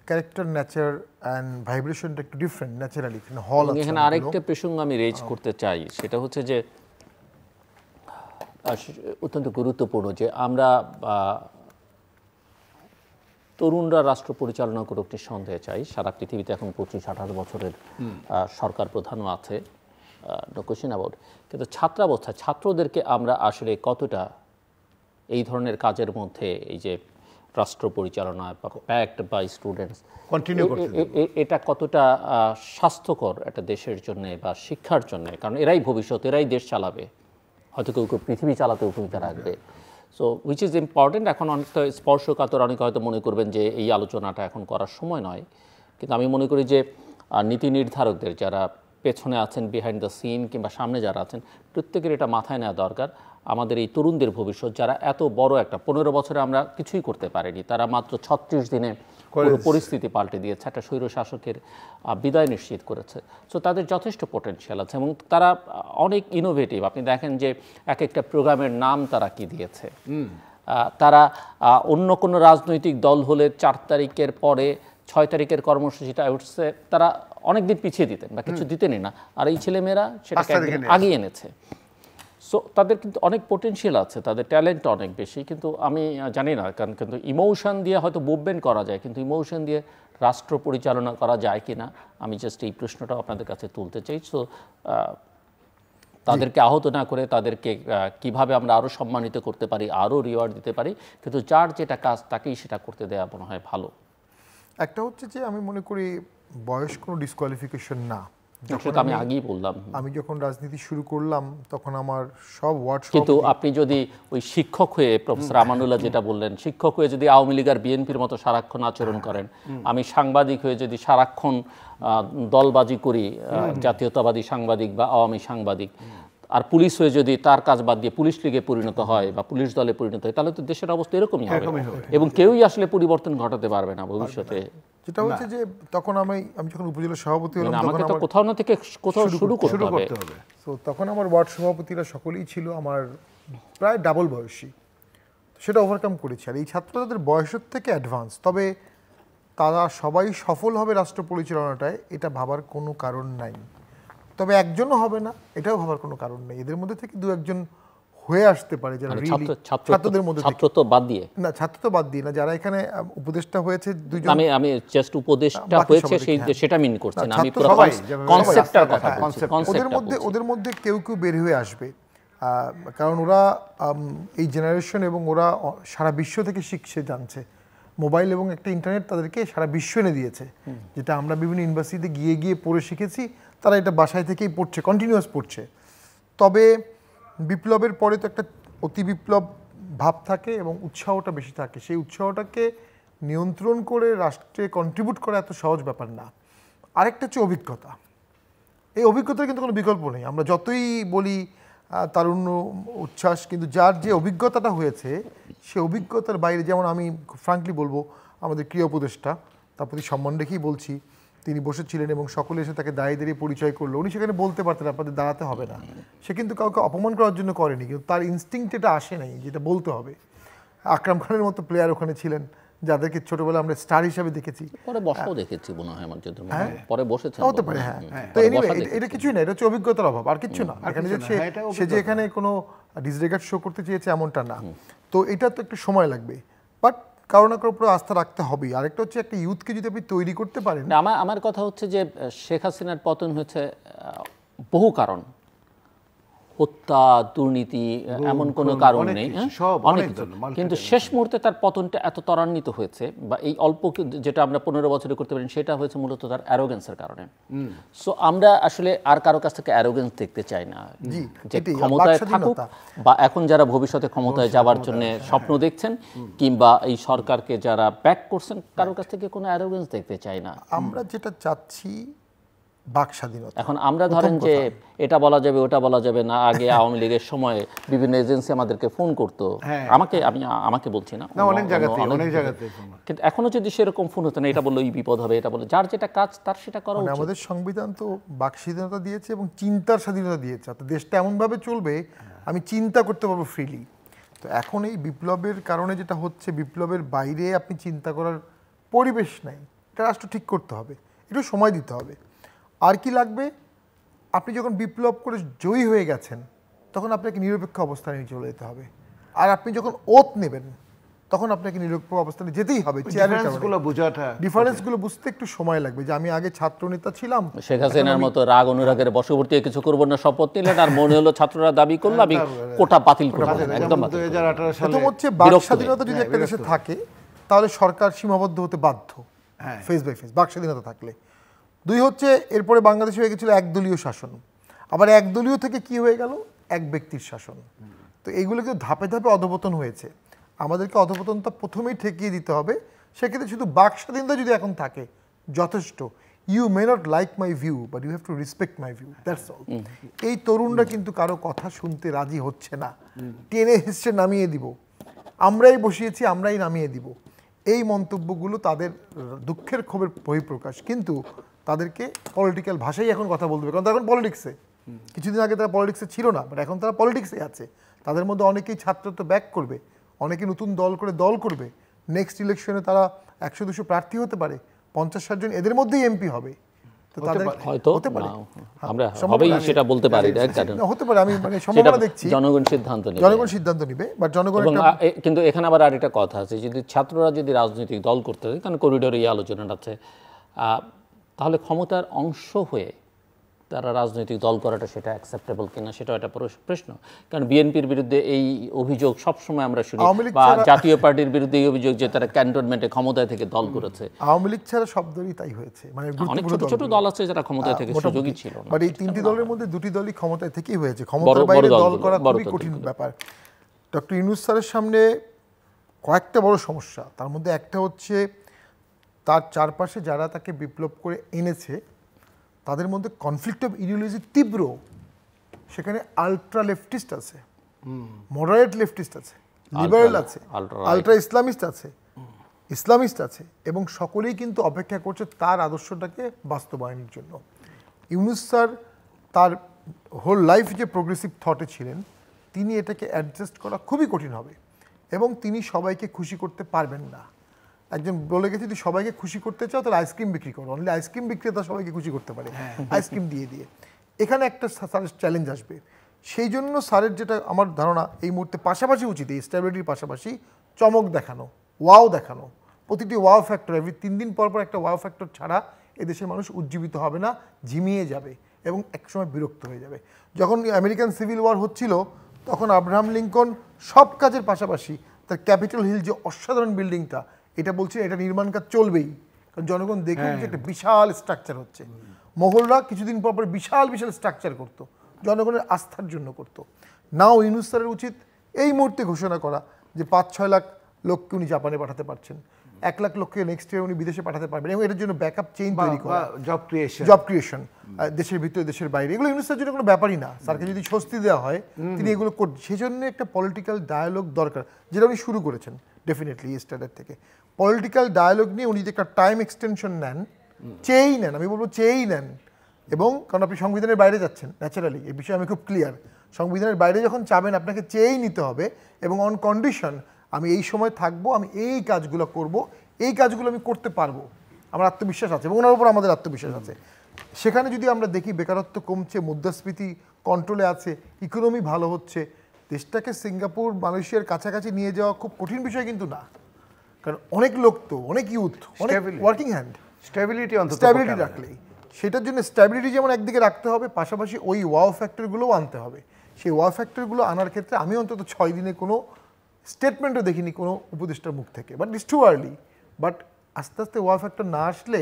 ক্যারেক্টার, নেচার অ্যান্ড ভাইব্রেশনটা একটু ডিফারেন্ট ন্যাচারালি, হল আছে। এখানে আরেকটা প্রসঙ্গ আমি রেজ করতে চাই, সেটা হচ্ছে যে অত্যন্ত গুরুত্বপূর্ণ যে আমরা তরুণরা রাষ্ট্র পরিচালনা করুক নিঃসন্দেহে চাই। সারা পৃথিবীতে এখন 25-28 বছরের সরকার প্রধানও আছে, নো কোয়েশ্চেন অ্যাবাউট। কিন্তু ছাত্রাবস্থায় ছাত্রদেরকে আমরা আসলে কতটা এই ধরনের কাজের মধ্যে, এই যে রাষ্ট্র পরিচালনা প্যাক্ট বাই স্টুডেন্টস, এটা কতটা স্বাস্থ্যকর একটা দেশের জন্য বা শিক্ষার জন্য? কারণ এরাই ভবিষ্যৎ, এরাই দেশ চালাবে, হয়তো কেউ কেউ পৃথিবী চালাতেও ভূমিকা রাখবে। So which is important. এখন অনেকটা স্পর্শকাতর, অনেকে হয়তো মনে করবেন যে এই আলোচনাটা এখন করার সময় নয়, কিন্তু আমি মনে করি যে নীতি নির্ধারকদের যারা পেছনে আছেন, বিহাইন্ড দ্য সিন কিংবা সামনে যারা আছেন, প্রত্যেকের এটা মাথায় নেওয়া দরকার। আমাদের এই তরুণদের ভবিষ্যৎ, যারা এত বড় একটা 15 বছরে আমরা কিছুই করতে পারিনি, তারা মাত্র 36 দিনে পুরো পরিস্থিতি পাল্টে দিয়েছে, একটা স্বৈর শাসকের বিদায় নিশ্চিত করেছে। সো তাদের যথেষ্ট পোটেনশিয়াল আছে এবং তারা অনেক ইনোভেটিভ। আপনি দেখেন যে এক একটা প্রোগ্রামের নাম তারা কি দিয়েছে। তারা অন্য কোনো রাজনৈতিক দল হলে 4 তারিখের পরে 6 তারিখের কর্মসূচিটা উঠছে, তারা অনেক দিন পিছিয়ে দিতেন বা কিছু দিতেনই না, আর এই ছেলেমেয়েরা সেটাকে আগিয়ে এনেছে। সো তাদের কিন্তু অনেক পোটেনশিয়াল আছে, তাদের ট্যালেন্ট অনেক বেশি, কিন্তু আমি জানি না, কারণ কিন্তু ইমোশন দিয়ে হয়তো মুভমেন্ট করা যায়, কিন্তু ইমোশন দিয়ে রাষ্ট্র পরিচালনা করা যায় কি না, আমি জাস্ট এই প্রশ্নটাও আপনাদের কাছে তুলতে চাই। সো তাদেরকে আহত না করে তাদেরকে কিভাবে আমরা আরও সম্মানিত করতে পারি, আরও রিওয়ার্ড দিতে পারি, কিন্তু যার যেটা কাজ তাকেই সেটা করতে দেওয়া মনে হয় ভালো। একটা হচ্ছে যে আমি মনে করি বয়স কোনো ডিসকোয়ালিফিকেশন না। আমি আগেই বললাম, আমি যখন রাজনীতি শুরু করলাম তখন আমার সব ওয়ার্ড, কিন্তু আপনি যদি ওই শিক্ষক হয়ে, প্রফেসর আমানুল্লাহ যেটা বললেন, শিক্ষক হয়ে যদি আওয়ামী লীগ আর বিএনপির মতো সারাক্ষণ আচরণ করেন, আমি সাংবাদিক হয়ে যদি সারাক্ষণ দলবাজি করি, জাতীয়তাবাদী সাংবাদিক বা আওয়ামী সাংবাদিক, আর পুলিশ হয়ে যদি তার কাজ বাদ দিয়ে পুলিশ লীগে পরিণত হয় বা পুলিশ দলে পরিণত হয়, তাহলে তো দেশের অবস্থা এরকমই হবে এবং কেউই আসলে পরিবর্তন ঘটাতে পারবে না ভবিষ্যতে। যেটা হচ্ছে যে তখন আমি যখন উপজেলা সভাপতি হলাম, আমাকে তো কোথাও না থেকে কোথাও শুরু করতে হবে। তো তখন আমার ওয়ার্ড সভাপতিরা সকলেই ছিল আমার প্রায় ডাবল বয়সী, সেটা ওভারকাম করেছি। আর এই ছাত্রদের বয়সের থেকে অ্যাডভান্স, তবে তারা সবাই সফল হবে রাষ্ট্র পরিচালনাটায়, এটা ভাবার কোনো কারণ নাই। তবে একজনও হবে না, এটাও ভাবার কোনো কারণ নেই। এদের মধ্যে থেকে 2-1 হয়ে আসতে পারে যারা ছাত্রদের মধ্যে, ছাত্র তো বাদ দিয়ে না, যারা এখানে উপদেষ্টা হয়েছে 2 জন। আমি জাস্ট উপদেষ্টা হয়েছে সেটা মিন করছি না, আমি পুরো কনসেপ্টটার কথা বলছি। ওদের মধ্যে কেউ কেউ বের হয়ে আসবে, কারণ ওরা এই জেনারেশন এবং ওরা সারা বিশ্ব থেকে শিখছে, জানছে। মোবাইল এবং একটা ইন্টারনেট তাদেরকে সারা বিশ্ব এনে দিয়েছে, যেটা আমরা বিভিন্ন ইউনিভার্সিটিতে গিয়ে পড়ে শিখেছি, তারা এটা বাসায় থেকেই পড়ছে, কন্টিনিউয়াস পড়ছে। তবে বিপ্লবের পরে তো একটা অতি বিপ্লব ভাব থাকে এবং উৎসাহটা বেশি থাকে। সেই উৎসাহটাকে নিয়ন্ত্রণ করে রাষ্ট্রে কন্ট্রিবিউট করা এত সহজ ব্যাপার না। আরেকটা হচ্ছে অভিজ্ঞতা। এই অভিজ্ঞতার কিন্তু কোনো বিকল্প নেই। আমরা যতই বলি তারুণ্য, উচ্ছ্বাস, কিন্তু যার যে অভিজ্ঞতাটা হয়েছে সে অভিজ্ঞতার বাইরে, যেমন আমি ফ্রাঙ্কলি বলবো, আমাদের ক্রিয়া উপদেষ্টা, তার প্রতি সম্মান রেখেই বলছি, তিনি বসেছিলেন এবং সকলে এসে তাকে দাঁড়িয়ে পরিচয় করলো। উনি সেখানে বলতে পারতেন আপনাদের দাঁড়াতে হবে না, সে কিন্তু কাউকে অপমান করার জন্য করেনি, কিন্তু তার ইনস্টিংক্ট এটা আসে নাই যেটা বলতে হবে। আকরাম খানের মতো প্লেয়ার ওখানে ছিলেন, যাদেরকে ছোটবেলা আমরা স্টার হিসাবে দেখেছি, পরে বসাও দেখেছি মনে হয় আমার যদি পরে বসেছে, হতে পারে। হ্যাঁ, তো এনিওয়ে এটা কিছুই না, এটা হচ্ছে অভিজ্ঞতার অভাব, আর কিছু না। এখানে যে সে যে এখানে কোনো ডিসরেগার্ড শো করতে চেয়েছে এমনটা না। তো এটা তো একটু সময় লাগবে, বাট কারো না কারোর উপর আস্থা রাখতে হবেই। আরেকটা হচ্ছে একটা ইউথকে যদি আপনি তৈরি করতে পারেন। না, আমার কথা হচ্ছে যে শেখ হাসিনার পতন হয়েছে বহু কারণ, হত্যা, দুর্নীতি, এমন কোনো কারণ অনেক নেই, কিছু, সব অনেক অনেক কিছু। ধরনের, কিন্তু শেষ মুহূর্তে তার পতনটা এত ত্বরান্বিত হয়েছে, বা এই অল্প যেটা আমরা 15 বছরে করতে পারি, সেটা হয়েছে মূলত তার অ্যারোগেন্সের কারণে। সো আমরা আসলে আর কারো কাছ থেকে অ্যারোগেন্স দেখতে চাই না, যে ক্ষমতায় থাকুক বা এখন যারা ভবিষ্যতে ক্ষমতায় যাওয়ার জন্য স্বপ্ন দেখছেন, কিংবা এই সরকারকে যারা ব্যাক করছেন, কারোর কাছ থেকে কোনো অ্যারোগেন্স দেখতে চাই না। আমরা যেটা চাচ্ছি বাক স্বাধীনতা। এখন আমরা ধরেন যে এটা বলা যাবে ওটা বলা যাবে না, আগে আওয়ামী লীগের সময় বিভিন্ন এজেন্সি আমাদেরকে ফোন করতো, আমাকে বলছি না, অনেক জায়গাতে, কিন্তু এখনো যদি সেরকম ফোন হতো না, এটা বললো এই বিপদ হবে, এটা বললো, যার যেটা কাজ তার সেটা করা উচিত। আমাদের সংবিধান তো বাক স্বাধীনতা দিয়েছে এবং চিন্তার স্বাধীনতা দিয়েছে। তো দেশটা এমনভাবে চলবে, আমি চিন্তা করতে পারবো ফ্রিলি। তো এখন এই বিপ্লবের কারণে যেটা হচ্ছে, বিপ্লবের বাইরে আপনি চিন্তা করার পরিবেশ নাই। এটা রাষ্ট্র ঠিক করতে হবে, একটু সময় দিতে হবে। আর কি লাগবে, আপনি যখন বিপ্লব করে জয়ী হয়ে গেছেন, তখন আপনাকে নিরপেক্ষ অবস্থানে চলে যেতে হবে। আর আপনি যখন ওত নেবেন, তখন আপনাকে নিরপেক্ষ অবস্থানে যেতেই হবে। ডিফারেন্সগুলো বুঝতে একটু সময় লাগবে। যে আমি আগে ছাত্র নেতা ছিলাম, শেখ হাসিনার মতো রাগ অনুরাগের বশবর্তী কিছু করবো না শপথ নিলেন, আর মনে হলো ছাত্ররা দাবি করলো আমি কোটা বাতিল করবো, একদম। 2018 সালে প্রথম হচ্ছে বাক স্বাধীনতা যদি একটা দেশে থাকে, তাহলে সরকার সীমাবদ্ধ হতে বাধ্য, ফেস বাই ফেস বাক স্বাধীনতা থাকলে। দুই হচ্ছে, এরপরে বাংলাদেশে হয়ে গেছিল একদলীয় শাসন, আবার একদলীয় থেকে কি হয়ে গেল, এক ব্যক্তির শাসন। তো এইগুলো কিন্তু ধাপে ধাপে অধপতন হয়েছে। আমাদেরকে অধপতনটা প্রথমেই ঠেকিয়ে দিতে হবে। সেক্ষেত্রে শুধু বাক স্বাধীনতা যদি এখন থাকে যথেষ্ট। You may not like my view, but you have to respect my view, that's all. এই তরুণরা কিন্তু কারো কথা শুনতে রাজি হচ্ছে না, টেনে হেসে নামিয়ে দিব, আমরাই বসিয়েছি আমরাই নামিয়ে দিব, এই মন্তব্যগুলো তাদের দুঃখের ক্ষোভের বহিঃপ্রকাশ। কিন্তু তাদেরকে পলিটিক্যাল ভাষাই এখন কথা বলতে হবে, কারণ তারা এখন পলিটিক্সে। কিছুদিন আগে তারা পলিটিক্সে ছিল না, বাট এখন তারা পলিটিক্সে আছে। তাদের মধ্যে অনেকেই ছাত্রত্ব ব্যাক করবে, অনেকে নতুন দল করবে। নেক্সট ইলেকশনে তারা 100-200 প্রার্থী হতে পারে, 50-60 জন এদের মধ্যেই এমপি হবে। তো তাদের হতে পারে, আমরা হবেই সেটা বলতে পারি না, হতে পারে, আমি মানে সম্ভাবনা দেখছি। জনগণ সিদ্ধান্ত নেবে, বাট জনগণ। কিন্তু এখানে আবার আরেকটা কথা আছে, যদি ছাত্ররা যদি রাজনৈতিক দল করতে হয়, কারণ করিডোরে এই আলোচনাটা আছে, তাহলে ক্ষমতার অংশ হয়ে তারা রাজনৈতিক দল করাটা সেটা অ্যাকসেপ্টেবল কিনা, সেটাও একটা প্রশ্ন। কারণ বিএনপির বিরুদ্ধে এই অভিযোগ সবসময় আমরা শুনি, বা জাতীয় পার্টির বিরুদ্ধে এই অভিযোগ যে তারা ক্যান্টনমেন্টে ক্ষমতায় থেকে দল করেছে। আওয়ামী লীগ ছাড়া সব দলই তাই হয়েছে, মানে অনেক ছোট ছোট দল আছে যারা ক্ষমতায় থেকে সুযোগই ছিল না। বাট এই তিনটি দলের মধ্যে দুটি দলই ক্ষমতায় থেকেই হয়েছে। ক্ষমতার বাইরে দল করা খুবই কঠিন ব্যাপার। ডক্টর ইউনূস স্যারের সামনে কয়েকটা বড় সমস্যা, তার মধ্যে একটা হচ্ছে তার চারপাশে যারা তাকে বিপ্লব করে এনেছে, তাদের মধ্যে কনফ্লিক্ট অফ ইডিওলজি তীব্র। সেখানে আলট্রা লেফটিস্ট আছে, মডারেট লেফটিস্ট আছে, লিবারেল আছে, আলট্রা ইসলামিস্ট আছে, এবং সকলেই কিন্তু অপেক্ষা করছে তার আদর্শটাকে বাস্তবায়নের জন্য। ইউনূস স্যার তার হোল লাইফ যে প্রোগ্রেসিভ থটে ছিলেন, তিনি এটাকে অ্যাডজাস্ট করা খুবই কঠিন হবে, এবং তিনি সবাইকে খুশি করতে পারবেন না। একজন বলে গেছে, যদি সবাইকে খুশি করতে চাও তাহলে আইসক্রিম বিক্রি করো, অনলি আইসক্রিম বিক্রেতা সবাইকে খুশি করতে পারে আইসক্রিম দিয়ে। এখানে একটা স্যারের চ্যালেঞ্জ আসবে। সেই জন্য স্যারের যেটা আমার ধারণা এই মুহূর্তে পাশাপাশি উচিত, এই স্ট্যাবিলিটির পাশাপাশি চমক দেখানো, ওয়াও দেখানো, প্রতিটি ওয়াও ফ্যাক্টর, এভরি 3 দিন পর একটা ওয়াও ফ্যাক্টর ছাড়া এদেশের মানুষ উজ্জীবিত হবে না, ঝিমিয়ে যাবে এবং একসময় বিরক্ত হয়ে যাবে। যখন আমেরিকান সিভিল ওয়ার হচ্ছিল, তখন আব্রাহাম লিঙ্কন সব কাজের পাশাপাশি তার ক্যাপিটাল হিল যে অসাধারণ বিল্ডিংটা, এটা বলছে এটা নির্মাণ কাজ চলবেই, কারণ জনগণ দেখুন যে একটা বিশাল স্ট্রাকচার হচ্ছে। মোগলরা কিছুদিন পর বিশাল স্ট্রাকচার করতো, জনগণের আস্থার জন্য করতো। নাও ইউনূস স্যারের উচিত এই মুহূর্তে ঘোষণা করা যে 5-6 লাখ লোককে উনি জাপানে পাঠাতে পারছেন, 1 লাখ লোককে নেক্সট ইয়ার উনি বিদেশে পাঠাতে পারবেন, এবং এটার জন্য ব্যাকআপ চেইন তৈরি করা, জব ক্রিয়েশন দেশের ভিতরে দেশের বাইরে, এগুলো ইউনূস স্যারের জন্য কোনো ব্যাপারই না। স্যারকে যদি স্বস্তি দেওয়া হয় তিনি এগুলো করবেন। সেই জন্য একটা পলিটিক্যাল ডায়ালগ দরকার, যেটা উনি শুরু করেছেন ডেফিনেটলি স্টার্টের থেকে। পলিটিক্যাল ডায়ালগ নিয়ে উনি যে একটা টাইম এক্সটেনশন নেন, চেয়েই নেন, আমি বলবো চেয়েই নেন। এবং কারণ আপনি সংবিধানের বাইরে যাচ্ছেন ন্যাচারালি, এই বিষয়ে আমি খুব ক্লিয়ার। সংবিধানের বাইরে যখন চাবেন, আপনাকে চেয়েই নিতে হবে, এবং অন কন্ডিশন আমি এই সময় থাকবো, আমি এই কাজগুলো করব, এই কাজগুলো আমি করতে পারবো, আমার আত্মবিশ্বাস আছে, এবং ওনার উপর আমাদের আত্মবিশ্বাস আছে। সেখানে যদি আমরা দেখি বেকারত্ব কমছে, মুদ্রাস্ফীতি কন্ট্রোলে আছে, ইকোনমি ভালো হচ্ছে, দেশটাকে সিঙ্গাপুর মালয়েশিয়ার কাছাকাছি নিয়ে যাওয়া খুব কঠিন বিষয় কিন্তু না। কারণ অনেক লোক তো, অনেক ইউথ, অনেক ওয়ার্কিং হ্যান্ড, স্টেবিলিটি অন্তত স্ট্যাবিলিটি রাখলেই, সেটার জন্য স্ট্যাবিলিটি যেমন একদিকে রাখতে হবে, পাশাপাশি ওই ওয়াও ফ্যাক্টরগুলোও আনতে হবে। সেই ওয়াও ফ্যাক্টরগুলো আনার ক্ষেত্রে আমি অন্তত 6 দিনে কোনো স্টেটমেন্টও দেখিনি কোনো উপদেষ্টার মুখ থেকে, but it's too early. But আস্তে আস্তে ওয়াও ফ্যাক্টর না আসলে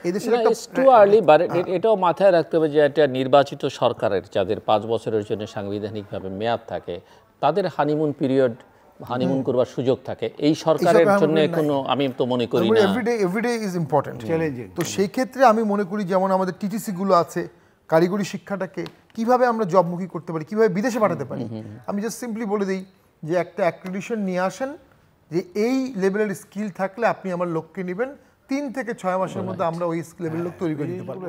এই দেশের একটা টু আর্লি, বাট এটাও মাথায় রাখতে হবে যে একটা নির্বাচিত সরকারের যাদের 5 বছরের জন্য সাংবিধানিকভাবে মেয়াদ থাকে, তাদের হানিমুন করবার সুযোগ থাকে। এই সরকারের জন্য কোনো, আমি তো মনে করি না, এভরিডে ইজ ইম্পর্টেন্ট, চ্যালেঞ্জিং। তো সেই ক্ষেত্রে আমি মনে করি যেমন আমাদের টিটিসি গুলো আছে, কারিগরি শিক্ষাটাকে কিভাবে আমরা জবমুখী করতে পারি, কিভাবে বিদেশে পাঠাতে পারি। আমি জাস্ট সিম্পলি বলে দিই যে একটা অ্যাক্রিডিটেশন নিয়ে আসেন যে এই লেভেলের স্কিল থাকলে আপনি আমার লোককে নেবেন, 3 থেকে 6 মাসের মধ্যে আমরা ওই লেভেলের লোক তৈরি করে দিতে পারবো,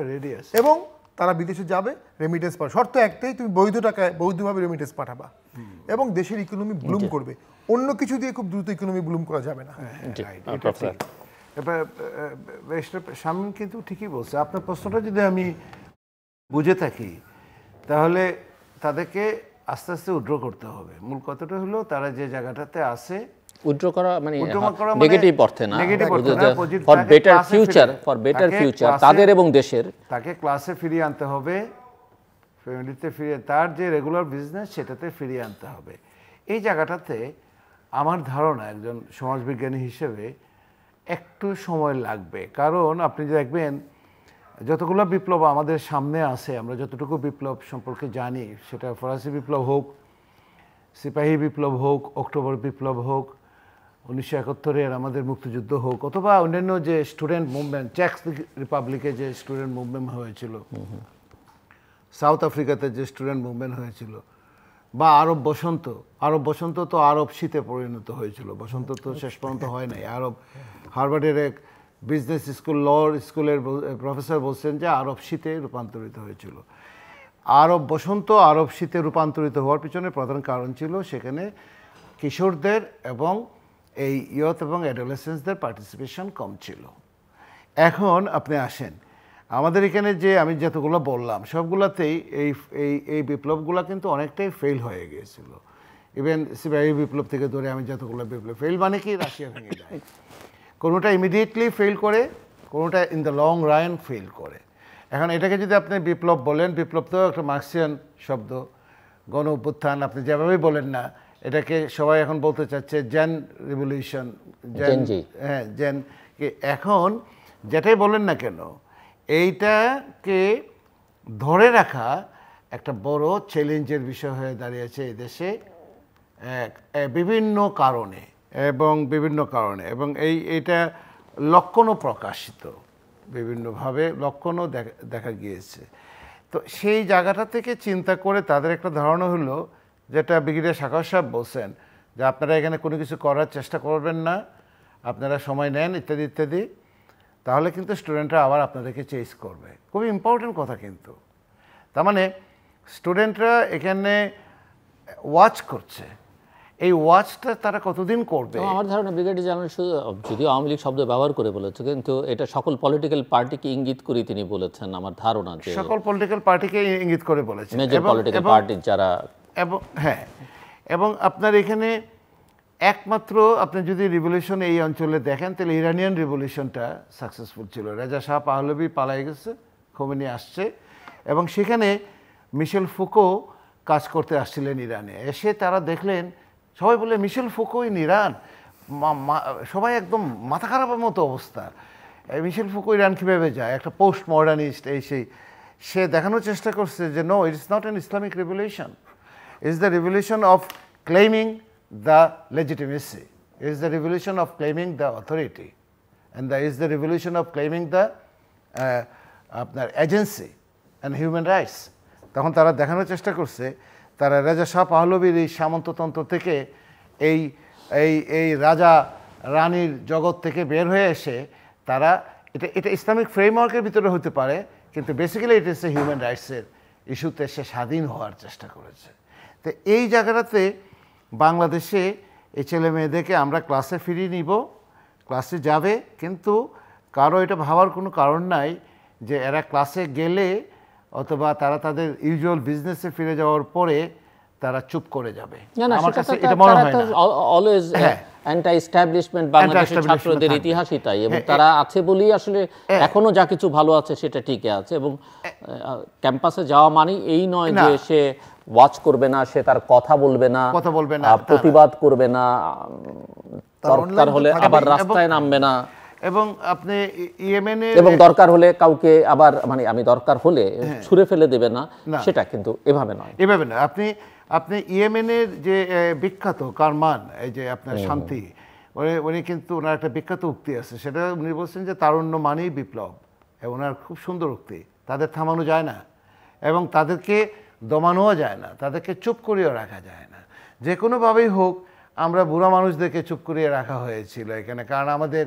এবং তারা বিদেশে যাবে, রেমিটেন্স পাবে। শর্ত একটাই, তুমি বৈধ টাকায় বৈধভাবে রেমিটেন্স পাঠাবা, এবং দেশের ইকোনমি ব্লুম করবে। অন্য কিছু দিয়ে খুব দ্রুত ইকোনমি ব্লুম করা যাবে না। এবার শামীম কিন্তু ঠিকই বলছে। আপনার প্রশ্নটা যদি আমি বুঝে থাকি, তাহলে তাদেরকে আস্তে আস্তে উইথড্র করতে হবে। মূল কথাটা হলো তারা যে জায়গাটাতে আছে, উইথড্র করা মানে নেগেটিভ অর্থে না, ফর বেটার ফিউচার তাদের এবং দেশের, তাকে ক্লাসে ফিরিয়ে আনতে হবে, ফ্যামিলিতে ফিরিয়ে, তার যে রেগুলার বিজনেস সেটাতে ফিরিয়ে আনতে হবে। এই জায়গাটাতে আমার ধারণা একজন সমাজবিজ্ঞানী হিসেবে একটু সময় লাগবে। কারণ আপনি দেখবেন যতগুলো বিপ্লব আমাদের সামনে আছে, আমরা যতটুকু বিপ্লব সম্পর্কে জানি, সেটা ফরাসি বিপ্লব হোক, সিপাহী বিপ্লব হোক, অক্টোবর বিপ্লব হোক, 1971-এর আমাদের মুক্তিযুদ্ধ হোক, অথবা অন্যান্য যে স্টুডেন্ট মুভমেন্ট, চেক রিপাবলিকে যে স্টুডেন্ট মুভমেন্ট হয়েছিল, সাউথ আফ্রিকাতে যে স্টুডেন্ট মুভমেন্ট হয়েছিল, বা আরব বসন্ত তো আরব শীতে পরিণত হয়েছিল। বসন্ত তো শেষ পর্যন্ত হয় নাই। হার্ভার্ডের এক বিজনেস স্কুল, ল স্কুলের প্রফেসর বলছেন যে আরব শীতে রূপান্তরিত হয়েছিল। আরব বসন্ত আরব শীতে রূপান্তরিত হওয়ার পিছনে প্রধান কারণ ছিল সেখানে কিশোরদের এবং এই ইয়থ এবং অ্যাডোলেসেন্সদের পার্টিসিপেশন কম ছিল। এখন আপনি আসেন আমাদের এখানে যে আমি যতগুলো বললাম সবগুলোতেই এই বিপ্লবগুলো কিন্তু অনেকটাই ফেল হয়ে গিয়েছিল। ইভেন সিপাহী বিপ্লব থেকে ধরে আমি যতগুলো বিপ্লব, ফেল মানে কি রাশিয়া ভেঙে যায়, কোনোটা ইমিডিয়েটলি ফেল করে, কোনোটা in the long run fail করে। এখন এটাকে যদি আপনি বিপ্লব বলেন, বিপ্লব তো একটা মার্ক্সিয়ান শব্দ, গণ অভ্যুত্থান আপনি যেভাবেই বলেন না, এটাকে সবাই এখন বলতে চাচ্ছে জেন রিভলিউশন, হ্যাঁ জেন। এখন যেটাই বলেন না কেন, এইটাকে ধরে রাখা একটা বড় চ্যালেঞ্জের বিষয় হয়ে দাঁড়িয়েছে এই দেশে বিভিন্ন কারণে এবং এইটা লক্ষণও প্রকাশিত, বিভিন্নভাবে লক্ষণও দেখা গিয়েছে। তো সেই জায়গাটা থেকে চিন্তা করে তাদের একটা ধারণা হলো, যেটা ব্রিগেডিয়ার সাখাওয়াত সাহেব বলছেন, যে আপনারা এখানে কোনো কিছু করার চেষ্টা করবেন না, আপনারা সময় নেন ইত্যাদি ইত্যাদি, তাহলে কিন্তু স্টুডেন্টরা আবার আপনাদেরকে চেঞ্জ করবে। খুবই ইম্পর্টেন্ট কথা কিন্তু। তার মানে স্টুডেন্টরা এখানে ওয়াচ করছে, এই ওয়াচটা তারা কতদিন করবে? আমার ধারণা ব্রিগেডিয়ার জেনারেল শুধু, যদিও আওয়ামী লীগ শব্দ ব্যবহার করে বলেছে, কিন্তু এটা সকল পলিটিক্যাল পার্টিকে ইঙ্গিত করে তিনি বলেছেন। আমার ধারণা যে সকল পলিটিক্যাল পার্টিকে ইঙ্গিত করে বলেছেন, মেজর পলিটিক্যাল পার্টির যারা, এবং হ্যাঁ, এবং আপনার এখানে একমাত্র আপনি যদি রিভলিউশন এই অঞ্চলে দেখেন, তাহলে ইরানিয়ান রিভলিউশনটা সাকসেসফুল ছিল। রেজা শাহ পাহলভি পালাই গেছে, খোমেনি আসছে, এবং সেখানে মিশেল ফুকো কাজ করতে আসছিলেন ইরানে। এসে তারা দেখলেন, সবাই বলে মিশেল ফুকো ইন ইরান, সবাই একদম মাথা খারাপের মতো অবস্থা। মিশেল ফুকো ইরান কীভাবে যায়, একটা পোস্ট মডার্নিস্ট, সে দেখানোর চেষ্টা করছে যে no, it is not an Islamic revolution, it is the revolution of claiming the legitimacy, is the revolution of claiming the authority, and is the revolution of claiming the আপনার agency and human rights. তখন তারা দেখানোর চেষ্টা করছে, তারা রেজা শাহ পাহলভীর এই সামন্ততন্ত্র থেকে, এই রাজা রানীর জগৎ থেকে বের হয়ে এসে তারা এটা ইসলামিক ফ্রেমওয়ার্কের ভিতরে হতে পারে, কিন্তু বেসিক্যালি এটা হচ্ছে হিউম্যান রাইটসের ইস্যুতে সে স্বাধীন হওয়ার চেষ্টা করেছে। তো এই জায়গাটাতে বাংলাদেশে এই ছেলে মেয়েদেরকে আমরা ক্লাসে ফিরিয়ে নিব, ক্লাসে যাবে, কিন্তু কারো এটা ভাবার কোনো কারণ নাই যে এরা ক্লাসে গেলে অথবা তারা তাদের ইউজুয়াল বিজনেসে ফিরে যাওয়ার পরে তারা চুপ করে যাবে। আমার কাছে এটা মনে হয় না। অ্যান্টি এস্টাবলিশমেন্ট বাংলাদেশের ছাত্রদের ইতিহাসই তাই, এবং তারা আছে বলেই আসলে এখনো যা কিছু ভালো আছে সেটা টিকে আছে। এবং ক্যাম্পাসে যাওয়া মানে এই নয় যে সে ওয়াচ করবে না, সে তার কথা বলবে না, প্রতিবাদ করবে না, দরকার হলে আবার রাস্তায় নামবে না, এবং আপনি ইয়েমেনে এবং দরকার হলে কাউকে আবার মানে আমি দরকার হলে ছুঁড়ে ফেলে দেবে না, সেটা কিন্তু এভাবে নয়। এভাবে না। আপনি ইয়েমেনের যে বিখ্যাত কারমান, এই যে আপনার শান্তি, উনি কিন্তু ওনার একটা বিখ্যাত উক্তি আছে, সেটা উনি বলছেন যে তারুণ্য মানেই বিপ্লব। ওনার খুব সুন্দর উক্তি। তাদের থামানো যায় না এবং তাদেরকে দমানোও যায় না, তাদেরকে চুপ করিয়েও রাখা যায় না। যে কোনোভাবেই হোক আমরা বুড়া মানুষদেরকে চুপ করিয়ে রাখা হয়েছিল এখানে, কারণ আমাদের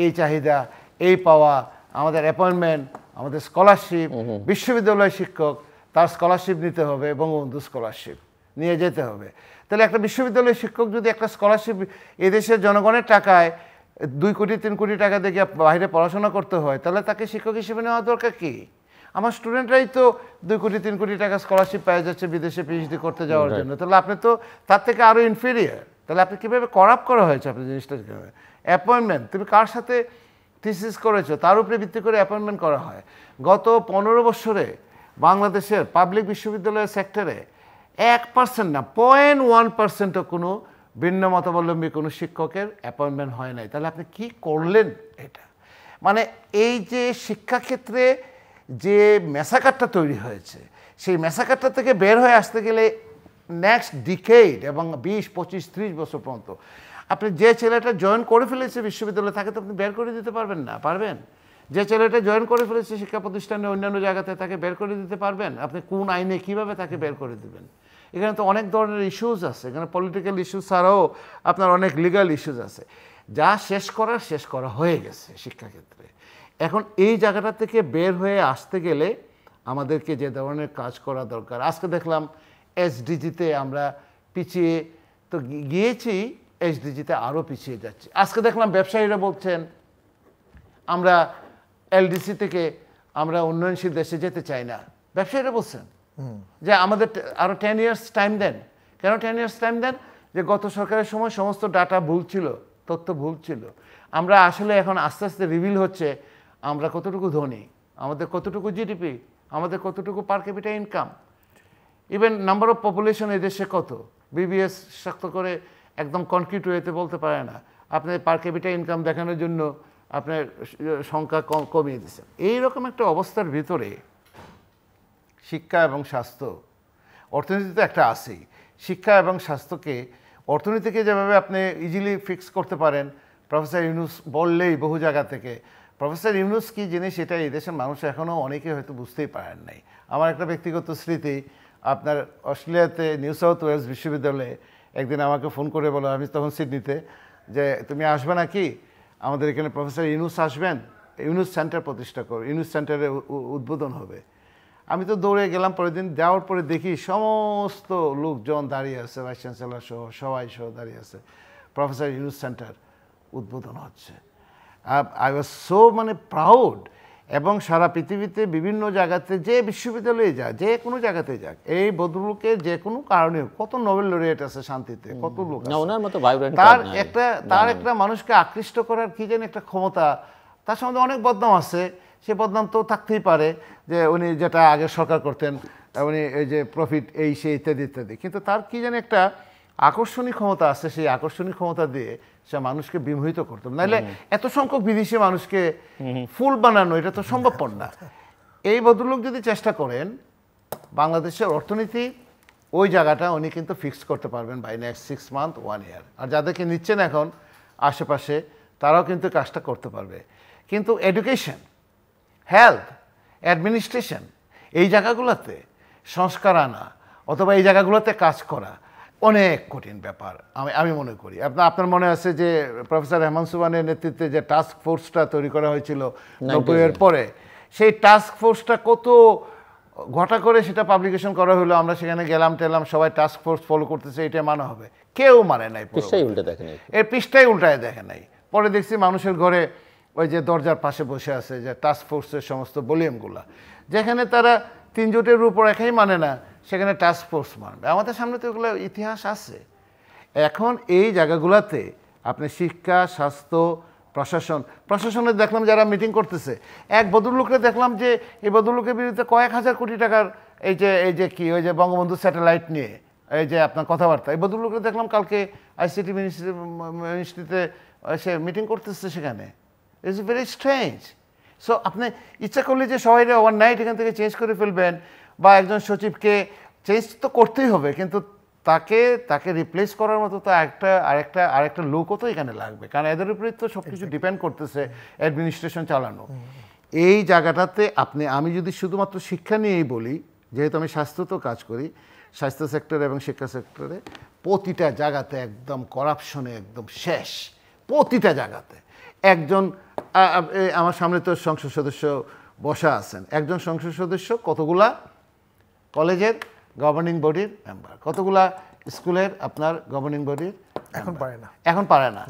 এই চাহিদা, এই পাওয়া, আমাদের অ্যাপয়েন্টমেন্ট, আমাদের স্কলারশিপ, বিশ্ববিদ্যালয় শিক্ষক তার স্কলারশিপ নিতে হবে, বঙ্গবন্ধু স্কলারশিপ নিয়ে যেতে হবে। তাহলে একটা বিশ্ববিদ্যালয়ের শিক্ষক যদি একটা স্কলারশিপ এদেশের জনগণের টাকায় 2 কোটি 3 কোটি টাকা দিয়ে বাইরে পড়াশোনা করতে হয়, তাহলে তাকে শিক্ষক হিসেবে নেওয়া দরকার কি? আমার স্টুডেন্টরাই তো 2 কোটি 3 কোটি টাকা স্কলারশিপ পেয়ে যাচ্ছে বিদেশে পিএইচডি করতে যাওয়ার জন্য। তাহলে আপনি তো তার থেকে আরও ইনফেরিয়ার। তাহলে আপনি কীভাবে করাপ্ট করা হয়েছে আপনি জিনিসটা? কীভাবে অ্যাপয়েন্টমেন্ট, তুমি কার সাথে থিসিস করেছো তার উপরে ভিত্তি করে অ্যাপয়েন্টমেন্ট করা হয়। গত 15 বছরে বাংলাদেশের পাবলিক বিশ্ববিদ্যালয়ের সেক্টরে 1% না, 0.1%ও কোনো ভিন্ন মতাবলম্বী কোনো শিক্ষকের অ্যাপয়েন্টমেন্ট হয় নাই। তাহলে আপনি কি করলেন? এটা মানে এই যে শিক্ষাক্ষেত্রে যে ম্যাসাকারটা তৈরি হয়েছে, সেই ম্যাসাকারটা থেকে বের হয়ে আসতে গেলে নেক্সট ডিকেড এবং 20, 25, 30 বছর পর্যন্ত আপনি যে ছেলেটা জয়েন করে ফেলেছে বিশ্ববিদ্যালয়ে, তাকে তো আপনি বের করে দিতে পারবেন না। পারবেন? যে ছেলেটা জয়েন করে ফেলেছে শিক্ষা প্রতিষ্ঠানে অন্যান্য জায়গাতে, তাকে বের করে দিতে পারবেন? আপনি কোন আইনে কিভাবে তাকে বের করে দেবেন? এখানে তো অনেক ধরনের ইস্যুজ আছে, এখানে পলিটিক্যাল ইস্যুজ ছাড়াও আপনার অনেক লিগ্যাল ইস্যুজ আছে। যা শেষ করা হয়ে গেছে শিক্ষাক্ষেত্রে। এখন এই জায়গাটা থেকে বের হয়ে আসতে গেলে আমাদেরকে যে ধরনের কাজ করা দরকার, আজকে দেখলাম এসডিজিতে আমরা পিছিয়ে তো গিয়েছি, এসডিজিতে আরও পিছিয়ে যাচ্ছে। আজকে দেখলাম ব্যবসায়ীরা বলছেন আমরা এলডিসি থেকে আমরা উন্নয়নশীল দেশে যেতে চাই না। ব্যবসায়ীরা বলছেন যে আমাদের আরও 10 ইয়ার্স টাইম দেন। কেন 10 ইয়ার্স টাইম দেন? যে গত সরকারের সময় সমস্ত ডাটা ভুল ছিল, তথ্য ভুল ছিল। আমরা আসলে এখন আস্তে আস্তে রিভিল হচ্ছে আমরা কতটুকু ধনী, আমাদের কতটুকু জিডিপি, আমাদের কতটুকু পার capital income, even number of population এদেশে কত। বিবিএস শক্ত করে একদম কনক্রিট ওয়েতে বলতে পারে না। আপনি পার ক্যাপিটা ইনকাম দেখানোর জন্য আপনার সংখ্যা কমিয়ে দিচ্ছেন। এইরকম একটা অবস্থার ভিতরে শিক্ষা এবং স্বাস্থ্য, অর্থনীতি তো একটা আছেই, শিক্ষা এবং স্বাস্থ্যকে, অর্থনীতিকে যেভাবে আপনি ইজিলি ফিক্স করতে পারেন, প্রফেসর ইউনুস বললেই বহু জায়গা থেকে। প্রফেসর ইউনুস কি জিনিস এটা এই দেশের মানুষ এখনও অনেকে হয়তো বুঝতেই পারেন নাই। আমার একটা ব্যক্তিগত স্মৃতি, আপনার অস্ট্রেলিয়াতে নিউ সাউথ ওয়েলস বিশ্ববিদ্যালয়ে একদিন আমাকে ফোন করে বলো, আমি তখন সিডনিতে, যে তুমি আসবে নাকি আমাদের এখানে, প্রফেসর ইউনুস আসবেন, ইউনুস সেন্টার প্রতিষ্ঠা করো, ইউনুস সেন্টারে উদ্বোধন হবে। আমি তো দৌড়ে গেলাম। পরের দিন যাওয়ার পরে দেখি সমস্ত লোকজন দাঁড়িয়ে আছে, ভাইস চ্যান্সেলর সহ সবাই দাঁড়িয়ে আছে, প্রফেসর ইউনুস সেন্টার উদ্বোধন হচ্ছে। আই ওয়াজ সো মানে প্রাউড। এবং সারা পৃথিবীতে বিভিন্ন জায়গাতে যে বিশ্ববিদ্যালয়ে যাক, যে কোনো জায়গাতে যাক, এই ভদ্রলোকের যে কোনো কারণে কত নোবেল লরিয়েট আছে শান্তিতে, কত লোক তার একটা মানুষকে আকৃষ্ট করার কি যেন একটা ক্ষমতা। তার সম্বন্ধে অনেক বদনাম আছে, সে বদনাম তো থাকতেই পারে যে উনি যেটা আগে সরকার করতেন, উনি এই যে প্রফিট এই সেই ইত্যাদি ইত্যাদি, কিন্তু তার কি যেন একটা আকর্ষণীয় ক্ষমতা আছে। সেই আকর্ষণীয় ক্ষমতা দিয়ে সে মানুষকে বিমোহিত করতো। নাহলে এত সংখ্যক বিদেশি মানুষকে ফুল বানানো এটা তো সম্ভবপর না। এই ভদ্রলোক যদি চেষ্টা করেন, বাংলাদেশের অর্থনীতি ওই জায়গাটা উনি কিন্তু ফিক্স করতে পারবেন বাই নেক্সট 6 মান্থ 1 ইয়ার। আর যাদেরকে নিচ্ছেন এখন আশেপাশে, তারাও কিন্তু কাজটা করতে পারবে। কিন্তু এডুকেশন, হেলথ, অ্যাডমিনিস্ট্রেশন, এই জায়গাগুলোতে সংস্কার আনা অথবা এই জায়গাগুলোতে কাজ করা অনেক কঠিন ব্যাপার আমি মনে করি। আপনার মনে আছে যে প্রফেসর রেহমান সুবহানের নেতৃত্বে যে টাস্ক ফোর্সটা তৈরি করা হয়েছিল 90-এর পরে, সেই টাস্ক ফোর্সটা কত ঘটা করে সেটা পাবলিকেশন করা হলো। আমরা সেখানে গেলাম টেলাম, সবাই টাস্ক ফোর্স ফলো করতেছে, এটা মানা হবে, কেউ মানে নাই, এর পৃষ্ঠাই উল্টায় দেখে নাই। পরে দেখছি মানুষের ঘরে ওই যে দরজার পাশে বসে আছে যে টাস্ক ফোর্সের সমস্ত ভলিউমগুলা, যেখানে তারা 3 জোটের উপর একাই মানে না, সেখানে টাস্ক ফোর্স মানবে। আমাদের সামনে তো এগুলো ইতিহাস আছে। এখন এই জায়গাগুলোতে আপনি শিক্ষা, স্বাস্থ্য, প্রশাসনে দেখলাম যারা মিটিং করতেছে, এক ভদ্রলোককে দেখলাম যে এই ভদ্রলোকের বিরুদ্ধে কয়েক হাজার কোটি টাকার এই যে কি ওই যে বঙ্গবন্ধু স্যাটেলাইট নিয়ে এই যে আপনার কথাবার্তা, এই ভদ্রলোককে দেখলাম কালকে আইসিটি মিনিস্ট্রিতে সে মিটিং করতেছে সেখানে। It's very strange. সো আপনি ইচ্ছা করলে যে সবাই ওভারনাইট এখান থেকে চেঞ্জ করে ফেলবেন, বা একজন সচিবকে চেঞ্জ তো করতেই হবে, কিন্তু তাকে রিপ্লেস করার মতো তো আরেকটা লোকও তো এখানে লাগবে, কারণ এদের উপরেই তো সব কিছু ডিপেন্ড করতেছে অ্যাডমিনিস্ট্রেশন চালানো। এই জায়গাটাতে আমি যদি শুধুমাত্র শিক্ষা নিয়েই বলি, যেহেতু আমি স্বাস্থ্যতেও কাজ করি, স্বাস্থ্য সেক্টরে এবং শিক্ষা সেক্টরে প্রতিটা জায়গাতে একদম করাপশনে একদম শেষ, প্রতিটা জায়গাতে। আমার সামনে তো সংসদ সদস্য বসা আছেন, একজন সংসদ সদস্য কতগুলা কলেজের গভর্নিং বডির মেম্বার, কতগুলা স্কুলের আপনার গভর্নিং বডির এখন পারে না,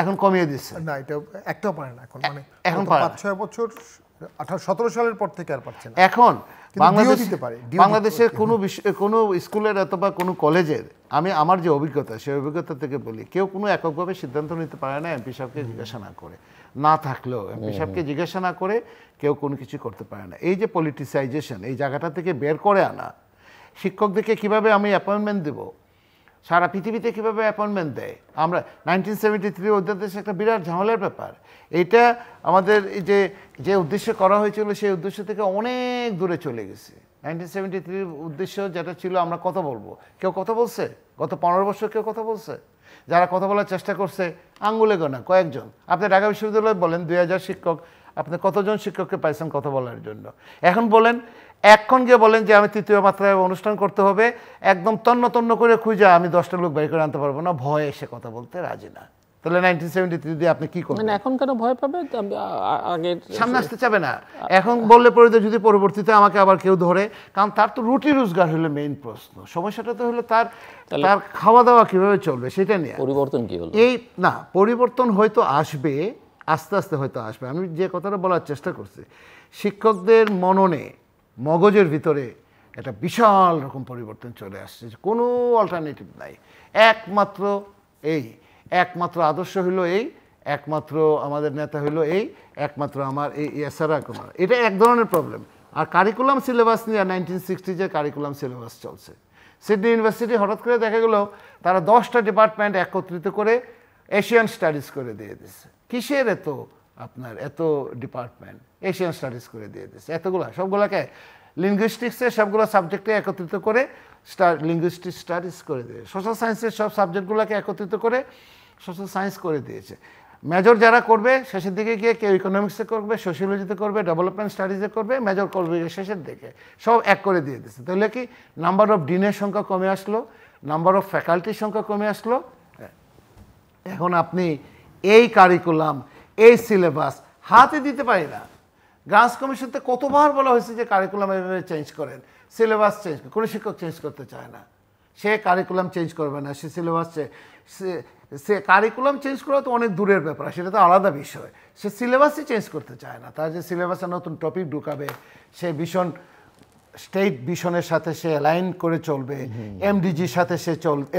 এখন কমিয়ে দিচ্ছে না, এটা একটাও পারে না এখন, মানে এখন 5-6 বছর 18-17 সালের পর থেকে আর পারছে না। এখন বাংলাদেশের কোনো স্কুলের অথবা কোনো কলেজের আমার যে অভিজ্ঞতা, সেই অভিজ্ঞতা থেকে বলি, কেউ কোনো এককভাবে সিদ্ধান্ত নিতে পারে না এমপি সাহেবকে জিজ্ঞাসা না করে, না থাকলেও এমপি সাহেবকে জিজ্ঞাসা না করে কেউ কোনো কিছু করতে পারে না। এই যে পলিটিসাইজেশন, এই জায়গাটা থেকে বের করে আনা, শিক্ষকদেরকে কিভাবে আমি অ্যাপয়েন্টমেন্ট দেবো, সারা পৃথিবীতে কীভাবে অ্যাপয়েন্টমেন্ট দেয়, আমরা 1973 অধ্যাদেশ একটা বিরাট ঝামেলার ব্যাপার। এইটা আমাদের যে উদ্দেশ্যে করা হয়েছিল সেই উদ্দেশ্য থেকে অনেক দূরে চলে গেছে। 1973 উদ্দেশ্য যেটা ছিল, আমরা কথা বলবো, কেউ কথা বলছে? গত 15 বছর কেউ কথা বলছে? যারা কথা বলার চেষ্টা করছে আঙ্গুলে গোনা কয়েকজন। আপনি ঢাকা বিশ্ববিদ্যালয়ে বলেন 2000 শিক্ষক, আপনি কতজন শিক্ষককে পাইছেন কথা বলার জন্য? এখন বলেন, এখন গিয়ে বলেন যে আমি তৃতীয় মাত্রায় অনুষ্ঠান করতে হবে, একদম তন্ন করে খুঁজে আমি 10টা লোক বের করে আনতে পারবো না, ভয়ে এসে কথা বলতে রাজি না। তাহলে 1973 দিয়ে আপনি কি করবেন? এখন কেন ভয় পাবে? আগে সামনে আসতে চাবে না। এখন বললে পরে যদি পরবর্তীতে আমাকে আবার কেউ ধরে, কারণ তার তো রুটি রোজগার হলো মেইন প্রশ্ন। সমস্যাটা তো হলো তার খাওয়া দাওয়া কিভাবে চলবে সেটা নিয়ে। পরিবর্তন কি হলো? পরিবর্তন হয়তো আসবে, আস্তে আস্তে হয়তো আসবে। আমি যে কথাটা বলার চেষ্টা করছি, শিক্ষকদের মননে, মগজের ভিতরে একটা বিশাল রকম পরিবর্তন চলে আসছে, কোনো অল্টারনেটিভ নাই। একমাত্র আদর্শ হইল এই, একমাত্র আমাদের নেতা হইল এই, একমাত্র আমার এই, এছাড়া কোনো, এটা এক ধরনের প্রবলেম। আর কারিকুলাম সিলেবাস নিয়ে 1960 যে কারিকুলাম সিলেবাস চলছে, সিডনি ইউনিভার্সিটি হঠাৎ করে দেখা গেল তারা 10টা ডিপার্টমেন্ট একত্রিত করে এশিয়ান স্টাডিজ করে দিয়ে দিচ্ছে। কিসের এত ডিপার্টমেন্ট? এশিয়ান স্টাডিজ করে দিয়ে দিচ্ছে সবগুলোকে লিঙ্গুইস্টিক্সের সবগুলো সাবজেক্টে একত্রিত করে লিঙ্গুইস্টিক স্টাডিজ করে দিয়ে, সোশ্যাল সায়েন্সের সব সাবজেক্টগুলোকে একত্রিত করে সোশ্যাল সায়েন্স করে দিয়েছে। মেজর যারা করবে শেষের দিকে গিয়ে কেউ ইকোনমিক্সে করবে, সোশিওলজিতে করবে, ডেভেলপমেন্ট স্টাডিজে করবে, মেজর করবে শেষের দিকে, সব এক করে দিয়ে দিচ্ছে। তাহলে কি নাম্বার অফ ডিনের সংখ্যা কমে আসলো, নাম্বার অফ ফ্যাকাল্টির সংখ্যা কমে আসলো। এখন আপনি এই কারিকুলাম, এই সিলেবাস হাতে দিতে পারি না। গ্রান্টস কমিশনতে কতবার বলা হয়েছে যে কারিকুলাম এভাবে চেঞ্জ করেন, সিলেবাস চেঞ্জ করেন, কোনো শিক্ষক চেঞ্জ করতে চায় না। সে কারিকুলাম চেঞ্জ করবে না, সে সিলেবাস সে কারিকুলাম চেঞ্জ করা তো অনেক দূরের ব্যাপার, সেটা তো আলাদা বিষয়। সে সিলেবাসই চেঞ্জ করতে চায় না। তার যে সিলেবাসে নতুন টপিক ঢুকাবে, সে স্টেট ভিশনের সাথে সে অ্যালাইন করে চলবে, এমডিজির সাথে সে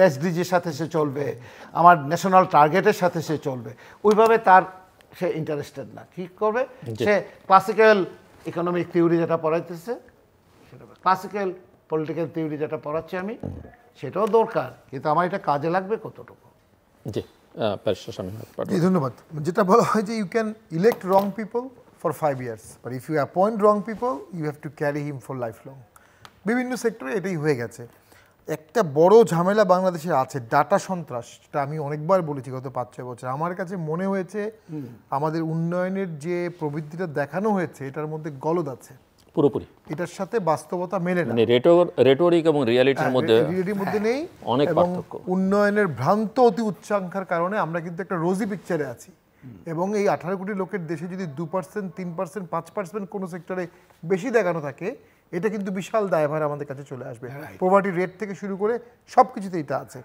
এসডিজির সাথে সে চলবে, আমার ন্যাশনাল টার্গেটের সাথে সে চলবে, ওইভাবে সে ইন্টারেস্টেড না। কি করবে? সে ক্লাসিক্যাল ইকোনমিক থিওরি যেটা পড়াইতেছে, সেটা ক্লাসিক্যাল পলিটিক্যাল থিওরি যেটা পড়াচ্ছি আমি, সেটাও দরকার, কিন্তু আমার এটা কাজে লাগবে কতটুকু। জি, ধন্যবাদ। যেটা বলা হয় যে you can elect wrong people for 5 years, but if you appoint wrong people, you have to carry him for lifelong. বিভিন্ন সেক্টরে এটাই হয়ে গেছে। একটা বড় ঝামেলা বাংলাদেশে আছে, ডাটা সন্ত্রাস। এটা আমি অনেকবার বলেছি গত 5-6 বছর। আমার কাছে মনে হয়েছে আমাদের উন্নয়নের যে প্রবৃত্তিটা দেখানো হয়েছে, এটার মধ্যে গলদ আছে পুরোপুরি। এটার সাথে বাস্তবতা মেলে না, মানে রেটোরিক এবং রিয়ালিটির মধ্যে নেই অনেক পার্থক্য। উন্নয়নের ভ্রান্ত অতি উচ্চাকাঙ্ক্ষার কারণে আমরা কিন্তু একটা রোজি পিকচারে আছি। এবং এই 18 কোটি লোকের দেশে যদি 2%, 3%, 5% কোনো সেক্টরে বেশি দেখানো থাকে, এটা কিন্তু বিশাল দায়ভার আমাদের কাছে চলে আসবে। পভার্টি রেট থেকে শুরু করে সব কিছুতে এটা আছে।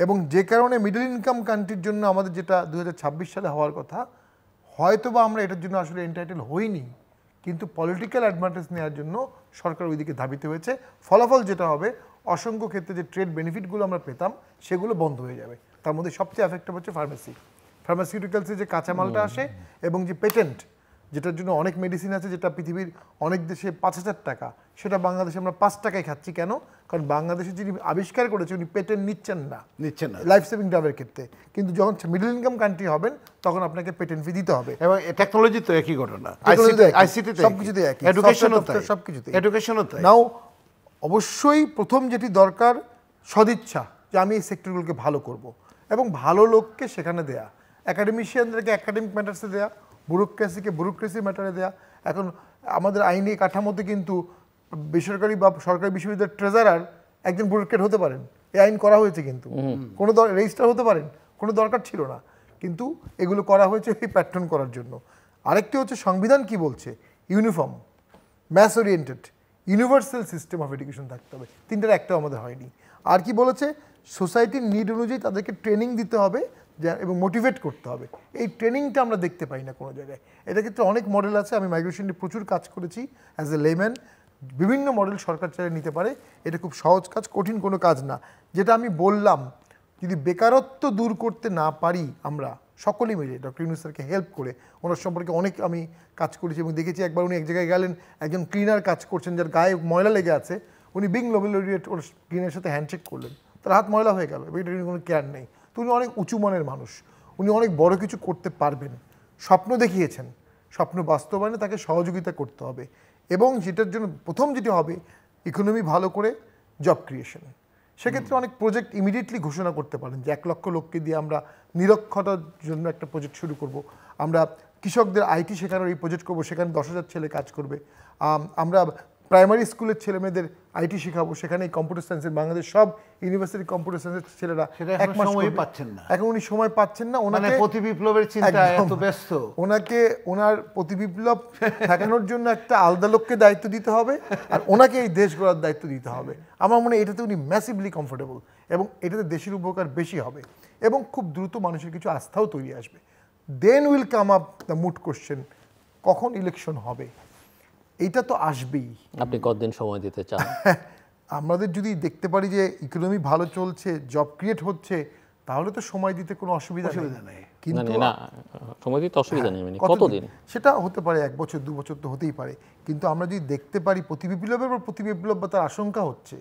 এবং যে কারণে মিডল ইনকাম কান্ট্রির জন্য আমাদের যেটা 2026 সালে হওয়ার কথা, হয়তো বা আমরা এটার জন্য আসলে এন্টাইটেল হইনি, কিন্তু পলিটিক্যাল অ্যাডভান্টেজ নেওয়ার জন্য সরকার ওইদিকে ধাবিত হয়েছে। ফলাফল যেটা হবে, অসংখ্য ক্ষেত্রে যে ট্রেড বেনিফিটগুলো আমরা পেতাম সেগুলো বন্ধ হয়ে যাবে। তার মধ্যে সবচেয়ে এফেক্টিভ হচ্ছে ফার্মেসি। ফার্মাসিউটিক্যালসে যে কাঁচামালটা আসে এবং যে পেটেন্ট, যেটার জন্য অনেক মেডিসিন আছে যেটা পৃথিবীর অনেক দেশে 5,000 টাকা, সেটা বাংলাদেশে আমরা 5 টাকায় খাচ্ছি। কেন? কারণ বাংলাদেশে যিনি আবিষ্কার করেছে উনি পেটেন্ট নিচ্ছেন না লাইফ সেভিং ড্রাগের ক্ষেত্রে, কিন্তু যখন মিডল ইনকাম কান্ট্রি হবেন তখন আপনাকে পেটেন্ট ফি দিতে হবে। এবং টেকনোলজি তো একই ঘটনা, আইসিটি সবকিছুতে একই, এডুকেশনও তাই, সবকিছুতে এডুকেশনও তাই। নাও অবশ্যই প্রথম যেটি দরকার সদিচ্ছা, যে আমি এই সেক্টরগুলোকে ভালো করব এবং ভালো লোককে সেখানে দেয়া, একাডেমিশিয়ানদেরকে একাডেমিক ম্যাটার্সে দেয়া, ব্যুরোক্রেসিকে ব্যুরোক্রেসি ম্যাটারে দেয়া। এখন আমাদের আইনি কাঠামোতে কিন্তু বেসরকারি বা সরকারি বিশ্ববিদ্যালয়ের ট্রেজারার একজন ব্যুরোক্রেট হতে পারেন, এই আইন করা হয়েছে, কিন্তু কোনো রেজিস্ট্রার হতে পারেন, কোনো দরকার ছিল না, কিন্তু এগুলো করা হয়েছে এই প্যাটার্ন করার জন্য। আরেকটি হচ্ছে সংবিধান কি বলছে, uniform, mass oriented, universal system of education থাকতে হবে। তিনটার একটাও আমাদের হয়নি। আর কি বলেছে, সোসাইটির নিড অনুযায়ী তাদেরকে ট্রেনিং দিতে হবে এবং মোটিভেট করতে হবে। এই ট্রেনিংটা আমরা দেখতে পাই না কোনো জায়গায়। এটা ক্ষেত্রে অনেক মডেল আছে, আমি মাইগ্রেশন নিয়ে প্রচুর কাজ করেছি অ্যাজ এ লেম্যান। বিভিন্ন মডেল সরকার চাইলে নিতে পারে, এটা খুব সহজ কাজ, কঠিন কোনো কাজ না। যেটা আমি বললাম, যদি বেকারত্ব দূর করতে না পারি আমরা সকলেই মিলে, ডক্টর ইউনূস স্যারকে হেল্প করে, ওনার সম্পর্কে অনেক আমি কাজ করেছি এবং দেখেছি। একবার উনি এক জায়গায় গেলেন, একজন ক্লিনার কাজ করছেন যার গায়ে ময়লা লেগে আছে, উনি বিং নোবেল লরিয়েট ওর ক্লিনারের সাথে হ্যান্ডশেক করলেন, তার হাত ময়লা হয়ে গেল, এটা কোনো কেয়ার নেই। তো উনি অনেক উঁচু মানের মানুষ, উনি অনেক বড় কিছু করতে পারবেন, স্বপ্ন দেখিয়েছেন, স্বপ্ন বাস্তবায়নে তাকে সহযোগিতা করতে হবে। এবং যেটার জন্য প্রথম যেটি হবে, ইকোনমি ভালো করে জব ক্রিয়েশন। সেক্ষেত্রে অনেক প্রজেক্ট ইমিডিয়েটলি ঘোষণা করতে পারেন যে 1 লক্ষ লোককে দিয়ে আমরা নিরক্ষরতার জন্য একটা প্রজেক্ট শুরু করব, আমরা কৃষকদের আইটি শেখানোর এই প্রজেক্ট করব, সেখানে 10,000 ছেলে কাজ করবে, আমরা প্রাইমারি স্কুলের ছেলেমেয়েদের আইটি শেখাবো, সেখানে কম্পিউটার সায়েন্সের বাংলাদেশ সব ইউনিভার্সিটি কম্পিউটার সায়েন্সের ছেলেরা এক মাস সময় পাচ্ছেন না, এখন উনি সময় পাচ্ছেন না, ওনাকে প্রতি বিপ্লবের চিন্তায় এত ব্যস্ত, ওনাকে ওনার প্রতি বিপ্লব ঠেকানোর জন্য একটা আলাদা লোককে দায়িত্ব দিতে হবে, আর ওনাকে এই দেশ গড়ার দায়িত্ব দিতে হবে। আমার মনে হয় এটাতে উনি ম্যাসিভলি কমফোর্টেবল এবং এটাতে দেশের উপকার বেশি হবে এবং খুব দ্রুত মানুষের কিছু আস্থাও তৈরি আসবে। Then will come up the moot question, কখন ইলেকশন হবে? এইটা তো আসবেই। আপনি কতদিন সময় দিতে চান? আমাদের যদি দেখতে পারি যে ইকোনমি ভালো চলছে, জব ক্রিয়েট হচ্ছে, তাহলে তো সময় দিতে কোনো অসুবিধা নেই। কিন্তু না, সময় দিতে অসুবিধা নেই, মানে কতদিন সেটা হতে পারে, 1 বছর 2 বছর তো হতেই পারে। কিন্তু আমরা যদি দেখতে পারি প্রতি বিপ্লবের পর প্রতি বিপ্লব বা তার আশঙ্কা হচ্ছে,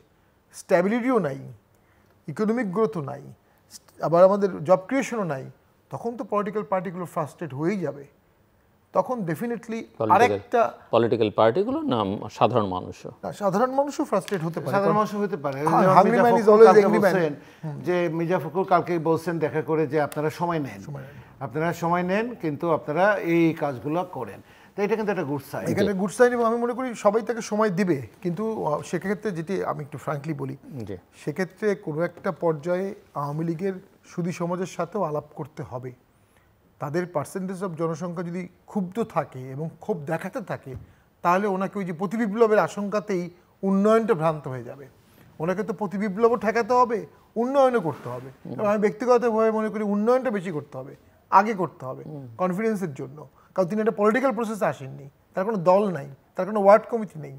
স্ট্যাবিলিটিও নাই, ইকোনমিক গ্রোথও নাই, আবার আমাদের জব ক্রিয়েশনও নাই, তখন তো পলিটিক্যাল পার্টিগুলো ফ্রাস্ট্রেট হয়েই যাবে। তখন ডেফিনেটলি আরেকটা পলিটিক্যাল পার্টিগুলো না, সাধারণ মানুষও ফ্রাস্ট্রেট হতে পারে, সাধারণ মানুষ হতে পারে। যে মির্জা ফখরুল কালকে বলছেন দেখা করে যে আপনারা সময় নেন, কিন্তু আপনারা এই কাজগুলো করেন, তো এটা কিন্তু একটা গুড সাইন। এখানে গুড সাইন, এবং আমি মনে করি সবাই তাকে সময় দিবে। কিন্তু সেক্ষেত্রে যেটি আমি একটু ফ্র্যাঙ্কলি বলি, সেক্ষেত্রে কোনো একটা পর্যায়ে আওয়ামী লীগের সুধী সমাজের সাথেও আলাপ করতে হবে। তাদের পার্সেন্টেজ অফ জনসংখ্যা যদি ক্ষুব্ধ থাকে এবং ক্ষোভ দেখাতে থাকে, তাহলে ওনাকে ওই যে প্রতিবিপ্লবের আশঙ্কাতেই উন্নয়নটা ভ্রান্ত হয়ে যাবে। ওনাকে তো প্রতিবিপ্লবও ঠেকাতে হবে, উন্নয়নও করতে হবে। এবং আমি ব্যক্তিগতভাবে মনে করি উন্নয়নটা বেশি করতে হবে, আগে করতে হবে কনফিডেন্সের জন্য। কারণ তিনি একটা পলিটিক্যাল প্রসেসে আসেননি, তার কোনো দল নাই, তার কোনো ওয়ার্ড কমিটি নেই।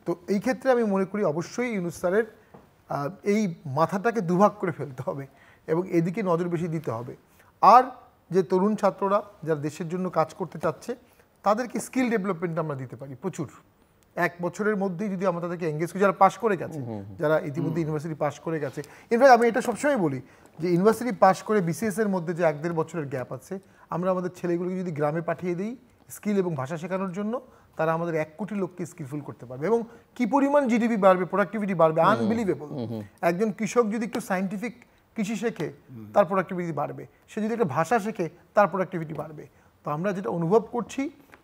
তো এই ক্ষেত্রে আমি মনে করি অবশ্যই ইউনূস স্যারের এই মাথাটাকে দুভাগ করে ফেলতে হবে এবং এদিকে নজর বেশি দিতে হবে। আর যে তরুণ ছাত্ররা যারা দেশের জন্য কাজ করতে চাচ্ছে, তাদেরকে স্কিল ডেভেলপমেন্ট আমরা দিতে পারি প্রচুর। 1 বছরের মধ্যেই যদি আমরা তাদেরকে এঙ্গেজ করি, যারা পাশ করে গেছে, যারা ইতিমধ্যে ইউনিভার্সিটি পাশ করে গেছে। ইনফ্যাক্ট আমি এটা সবসময় বলি যে ইউনিভার্সিটি পাশ করে বিসিএস এর মধ্যে যে 1-1.5 বছরের গ্যাপ আছে, আমরা আমাদের ছেলেগুলোকে যদি গ্রামে পাঠিয়ে দিই স্কিল এবং ভাষা শেখানোর জন্য, তারা আমাদের 1 কোটি লোককে স্কিলফুল করতে পারবে এবং কি পরিমাণ জিডিপি বাড়বে, প্রোডাক্টিভিটি বাড়বে, আনবিলিভেবল। একজন কৃষক যদি একটু সায়েন্টিফিক কৃষি শেখে, তার প্রোডাক্টিভিটি বাড়বে। সে যদি একটা ভাষা শেখে, তার প্রোডাক্টিভিটি বাড়বে। তো আমরা যেটা অনুভব করছি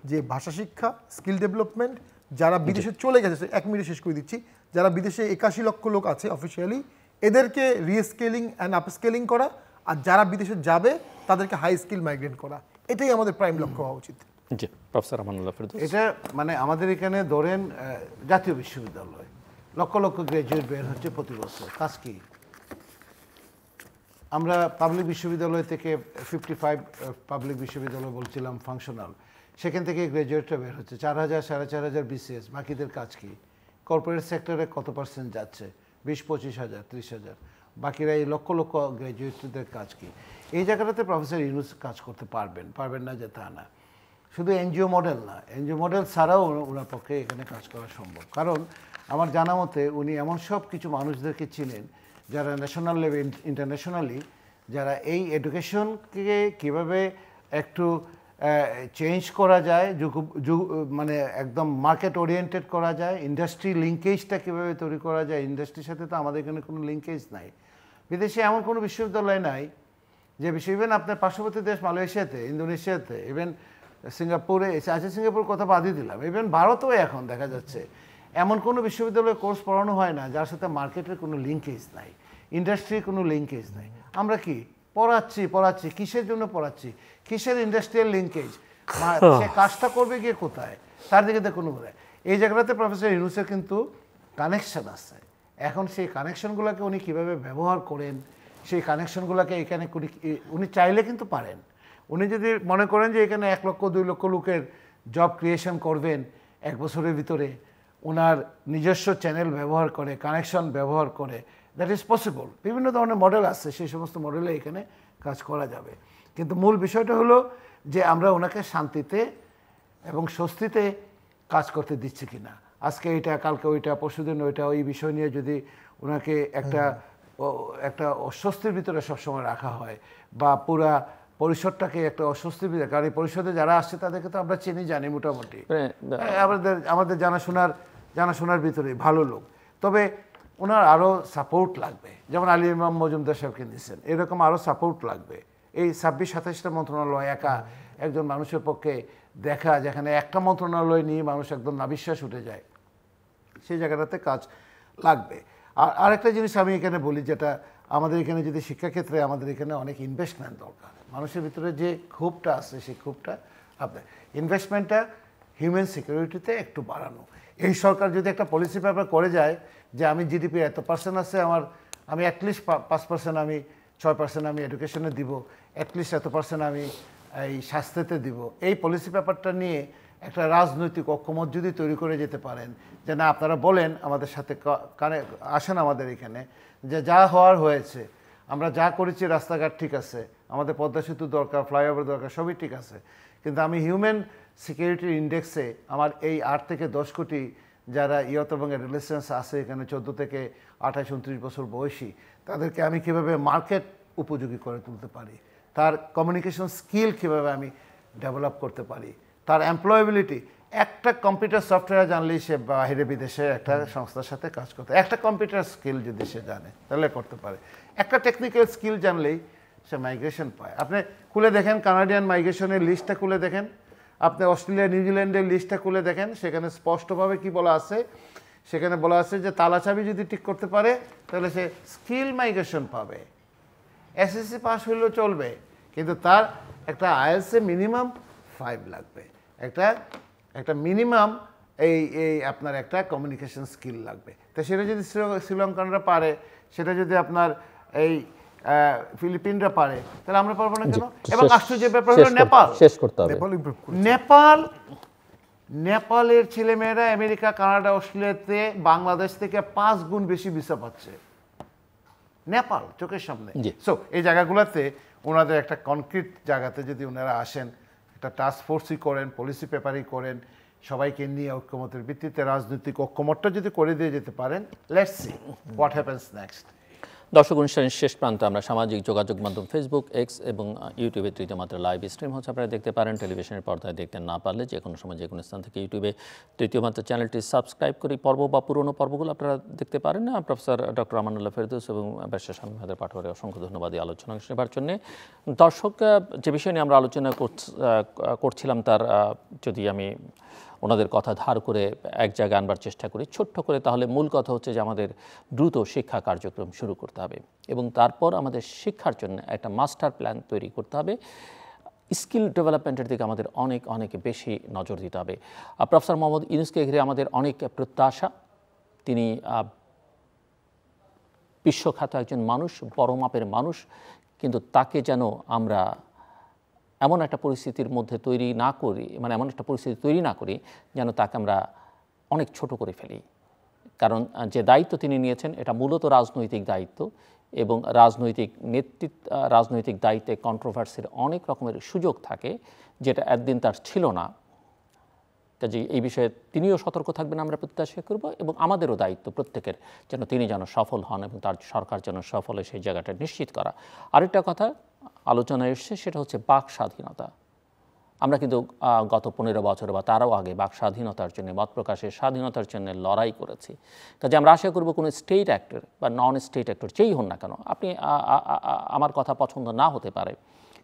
যে ভাষা শিক্ষা, স্কিল ডেভেলপমেন্ট, যারা বিদেশে চলে গেছে, 1 মিনিটে শেষ করে দিচ্ছি, যারা বিদেশে 81 লক্ষ লোক আছে অফিসিয়ালি, এদেরকে রিস্কেলিং অ্যান্ড আপস্কেলিং করা, আর যারা বিদেশে যাবে তাদেরকে হাই স্কিল মাইগ্রেট করা, এটাই আমাদের প্রাইম লক্ষ্য হওয়া উচিত। জি, প্রফেসর আমানুল্লাহ ফেরদৌস। এটা মানে আমাদের এখানে ধরেন জাতীয় বিশ্ববিদ্যালয় লক্ষ লক্ষ গ্র্যাজুয়েট বের হচ্ছে প্রতি বছর, কাজ কি? আমরা পাবলিক বিশ্ববিদ্যালয় থেকে 55 পাবলিক বিশ্ববিদ্যালয় বলছিলাম ফাংশনাল, সেখান থেকে গ্র্যাজুয়েটরা বের হচ্ছে 4,000 4,500 বিসিএস, বাকিদের কাজ কি? কর্পোরেট সেক্টরে কত % যাচ্ছে? 20-25 হাজার, 30,000। বাকিরা এই লক্ষ লক্ষ গ্র্যাজুয়েটদের কাজ কি? এই জায়গাটাতে প্রফেসর ইউনূস কাজ করতে পারবেন না যে তা না। শুধু এনজিও মডেল না, এনজিও মডেল ছাড়াও ওনার পক্ষে এখানে কাজ করা সম্ভব। কারণ আমার জানা মতে উনি এমন সব কিছু মানুষদেরকে চিনেন যারা ন্যাশনাল লেভেল ইন্টারন্যাশনালি যারা এই এডুকেশনকে কীভাবে একটু চেঞ্জ করা যায়, মানে একদম মার্কেট ওরিয়েন্টেড করা যায়, ইন্ডাস্ট্রি লিঙ্কেজটা কীভাবে তৈরি করা যায়। ইন্ডাস্ট্রির সাথে তো আমাদের এখানে কোনো লিঙ্কেজ নাই। বিদেশে এমন কোনো বিশ্ববিদ্যালয় নাই যে ইভেন আপনার পার্শ্ববর্তী দেশ মালয়েশিয়াতে, ইন্দোনেশিয়াতে, ইভেন সিঙ্গাপুরে, সিঙ্গাপুর কথা বাদই দিলাম, ইভেন ভারতেও এখন দেখা যাচ্ছে এমন কোনো বিশ্ববিদ্যালয়ে কোর্স পড়ানো হয় না যার সাথে মার্কেটের কোনো লিঙ্কেজ নাই, ইন্ডাস্ট্রির কোনো লিঙ্কেজ নাই। আমরা কি পড়াচ্ছি কিসের জন্য পড়াচ্ছি? কিসের ইন্ডাস্ট্রিয়াল লিঙ্কেজ? সে কাজটা করবে গিয়ে কোথায়? তার দিকে তো কোনো বোঝায়। এই জায়গাটাতে প্রফেসর ইউনূসের কিন্তু কানেকশন আছে। এখন সেই কানেকশনগুলোকে উনি কীভাবে ব্যবহার করেন, সেই কানেকশনগুলোকে এখানে উনি চাইলে কিন্তু পারেন। উনি যদি মনে করেন যে এখানে 1 লক্ষ 2 লক্ষ লোকের জব ক্রিয়েশন করবেন 1 বছরের ভিতরে, ওনার নিজস্ব চ্যানেল ব্যবহার করে, কানেকশন ব্যবহার করে, দ্যাট ইজ পসিবল। বিভিন্ন ধরনের মডেল আছে, সেই সমস্ত মডেলে এখানে কাজ করা যাবে। কিন্তু মূল বিষয়টা হলো যে আমরা ওনাকে শান্তিতে এবং স্বস্তিতে কাজ করতে দিচ্ছি কিনা। আজকে এটা, কালকে ওইটা, পরশুদিন ওইটা, ওই বিষয় নিয়ে যদি ওনাকে একটা অস্বস্তির ভিতরে সবসময় রাখা হয় বা পুরা পরিষদটাকে একটা অস্বস্তির ভিতরে, কারণ এই পরিষদে যারা আসছে তাদেরকে তো আমরা চিনি জানি মোটামুটি, আমাদের জানাশোনার ভিতরে ভালো লোক। তবে ওনার আরও সাপোর্ট লাগবে, যেমন আলী ইমাম মজুমদার সাহেবকে নিয়েছেন, এরকম আরও সাপোর্ট লাগবে। এই 26-27টা মন্ত্রণালয় একা একজন মানুষের পক্ষে দেখা, যেখানে একটা মন্ত্রণালয় নিয়ে মানুষ একদম নাবিশ্বাস উঠে যায়, সেই জায়গাটাতে কাজ লাগবে। আর আরেকটা জিনিস আমি এখানে বলি, যেটা আমাদের এখানে যদি শিক্ষাক্ষেত্রে আমাদের এখানে অনেক ইনভেস্টমেন্ট দরকার। মানুষের ভিতরে যে ক্ষোভটা আছে সেই ক্ষোভটা আপনার ইনভেস্টমেন্টটা হিউম্যান সিকিউরিটিতে একটু বাড়ানো। এই সরকার যদি একটা পলিসি পেপার করে যায় যে আমি জিডিপি এত % আছে, আমি অ্যাটলিস্ট 5% আমি 6% আমি এডুকেশনে দিব, অ্যাটলিস্ট এত % আমি এই স্বাস্থ্যতে দিব, এই পলিসি পেপারটা নিয়ে একটা রাজনৈতিক ঐক্যমত যদি তৈরি করে যেতে পারেন যে না আপনারা বলেন আমাদের সাথে আসেন আমাদের এখানে, যে যা হওয়ার হয়েছে, আমরা যা করেছি রাস্তাঘাট ঠিক আছে, আমাদের পদ্মা সেতু দরকার, ফ্লাইওভার দরকার, সবই ঠিক আছে, কিন্তু আমি হিউম্যান সিকিউরিটির ইন্ডেক্সে আমার এই 8 থেকে 10 কোটি যারা ইয়ত এবং অ্যাডোলেসেন্স আছে এখানে 14 থেকে 28-29 বছর বয়সী, তাদেরকে আমি কীভাবে মার্কেট উপযোগী করে তুলতে পারি, তার কমিউনিকেশন স্কিল কীভাবে আমি ডেভেলপ করতে পারি, তার এমপ্লয়েবিলিটি। একটা কম্পিউটার সফটওয়্যার জানলেই সে বাইরে বিদেশে একটা সংস্থার সাথে কাজ করতে, একটা কম্পিউটার স্কিল যদি সে জানে তাহলে করতে পারে, একটা টেকনিক্যাল স্কিল জানলেই সে মাইগ্রেশন পায়। আপনি খুলে দেখেন কানাডিয়ান মাইগ্রেশনের লিস্টটা খুলে দেখেন, আপনি অস্ট্রেলিয়া নিউজিল্যান্ডের লিস্টটা খুলে দেখেন, সেখানে স্পষ্টভাবে কি বলা আছে, সেখানে বলা আছে যে তালাচাবি যদি ঠিক করতে পারে তাহলে সে স্কিল মাইগ্রেশন পাবে। এসএসসি পাস হইলেও চলবে, কিন্তু তার একটা আইএলসে মিনিমাম 5 লাগবে, একটা মিনিমাম এই আপনার একটা কমিউনিকেশন স্কিল লাগবে। তো সেটা যদি শ্রীলঙ্কানরা পারে, সেটা যদি আপনার এই ফিলিপিনরা পারে, তাহলে আমরা পারবো না কেন? এবং আশ্চর্যের ব্যাপার হলো নেপালের ছেলেমেয়েরা আমেরিকা, কানাডা, অস্ট্রেলিয়াতে বাংলাদেশ থেকে 5 গুণ বেশি ভিসা পাচ্ছে। নেপাল চোখের সামনে। সো এই জায়গাগুলোতে ওনাদের একটা কনক্রিট জায়গাতে যদি ওনারা আসেন, একটা টাস্ক ফোর্সই করেন, পলিসি পেপারই করেন, সবাইকে নিয়ে ঐক্যমতের ভিত্তিতে রাজনৈতিক ঐক্যমতটা যদি করে দিয়ে যেতে পারেন, let's see what happens next. দর্শক, অনুষ্ঠানের শেষ প্রান্তে আমরা সামাজিক যোগাযোগ মাধ্যম ফেসবুক, এক্স এবং ইউটিউবে তৃতীয় মাত্রা লাইভ স্ট্রিম হচ্ছে, আপনারা দেখতে পারেন। টেলিভিশনের পর্দায় দেখতে না পারলে যে কোনো সময় যে কোনো স্থান থেকে ইউটিউবে তৃতীয় মাত্রা চ্যানেলটি সাবস্ক্রাইব করে পর্ব বা পুরনো পর্বগুলো আপনারা দেখতে পারেন। প্রফেসর ডক্টর আমানুল্লাহ ফেরদৌস এবং ব্যারিস্টার শামীম হায়দার পাটোয়ারি অসংখ্য ধন্যবাদ এই আলোচনা নেবার জন্য। দর্শক, যে বিষয় নিয়ে আমরা আলোচনা করছিলাম তার যদি আমি ওনাদের কথা ধার করে এক জায়গায় আনবার চেষ্টা করি ছোট্ট করে, তাহলে মূল কথা হচ্ছে যে আমাদের দ্রুত শিক্ষা কার্যক্রম শুরু করতে হবে এবং তারপর আমাদের শিক্ষার জন্য একটা মাস্টার প্ল্যান তৈরি করতে হবে। স্কিল ডেভেলপমেন্টের দিকে আমাদের অনেক অনেক বেশি নজর দিতে হবে। প্রফেসর মোহাম্মদ ইউনূসকে ঘিরে আমাদের অনেক প্রত্যাশা। তিনি বিশ্বখ্যাত একজন মানুষ, বড় মাপের মানুষ, কিন্তু তাকে যেন আমরা এমন একটা পরিস্থিতির মধ্যে তৈরি না করি, মানে এমন একটা পরিস্থিতি তৈরি না করি যেন তাকে আমরা অনেক ছোট করে ফেলি। কারণ যে দায়িত্ব তিনি নিয়েছেন এটা মূলত রাজনৈতিক দায়িত্ব এবং রাজনৈতিক দায়িত্বে কন্ট্রোভার্সির অনেক রকমের সুযোগ থাকে, যেটা একদিন তার ছিল না। কাজে এই বিষয়ে তিনিও সতর্ক থাকবেন আমরা প্রত্যাশা করব, এবং আমাদেরও দায়িত্ব প্রত্যেকের তিনি যেন সফল হন এবং তার সরকার যেন সফল হয় সেই জায়গাটা নিশ্চিত করা। আরেকটা কথা আলোচনায় এসছে, সেটা হচ্ছে বাক স্বাধীনতা। আমরা কিন্তু গত 15 বছর বা তারও আগে বাক স্বাধীনতার জন্য, মত প্রকাশের স্বাধীনতার জন্য লড়াই করেছি। কাজে আমরা আশা করব কোনো স্টেট অ্যাক্টর বা নন স্টেট অ্যাক্টর যেই হন না কেন, আপনি আমার কথা পছন্দ না হতে পারে,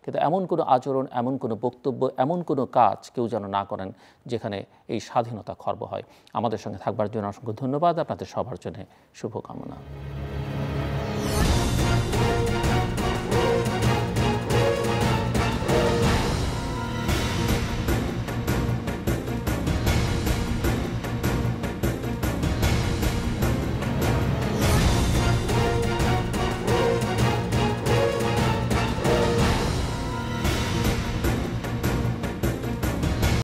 কিন্তু এমন কোনো আচরণ, এমন কোনো বক্তব্য, এমন কোনো কাজ কেউ যেন না করেন যেখানে এই স্বাধীনতা খর্ব হয়। আমাদের সঙ্গে থাকবার জন্য অসংখ্য ধন্যবাদ। আপনাদের সবার জন্য শুভকামনা।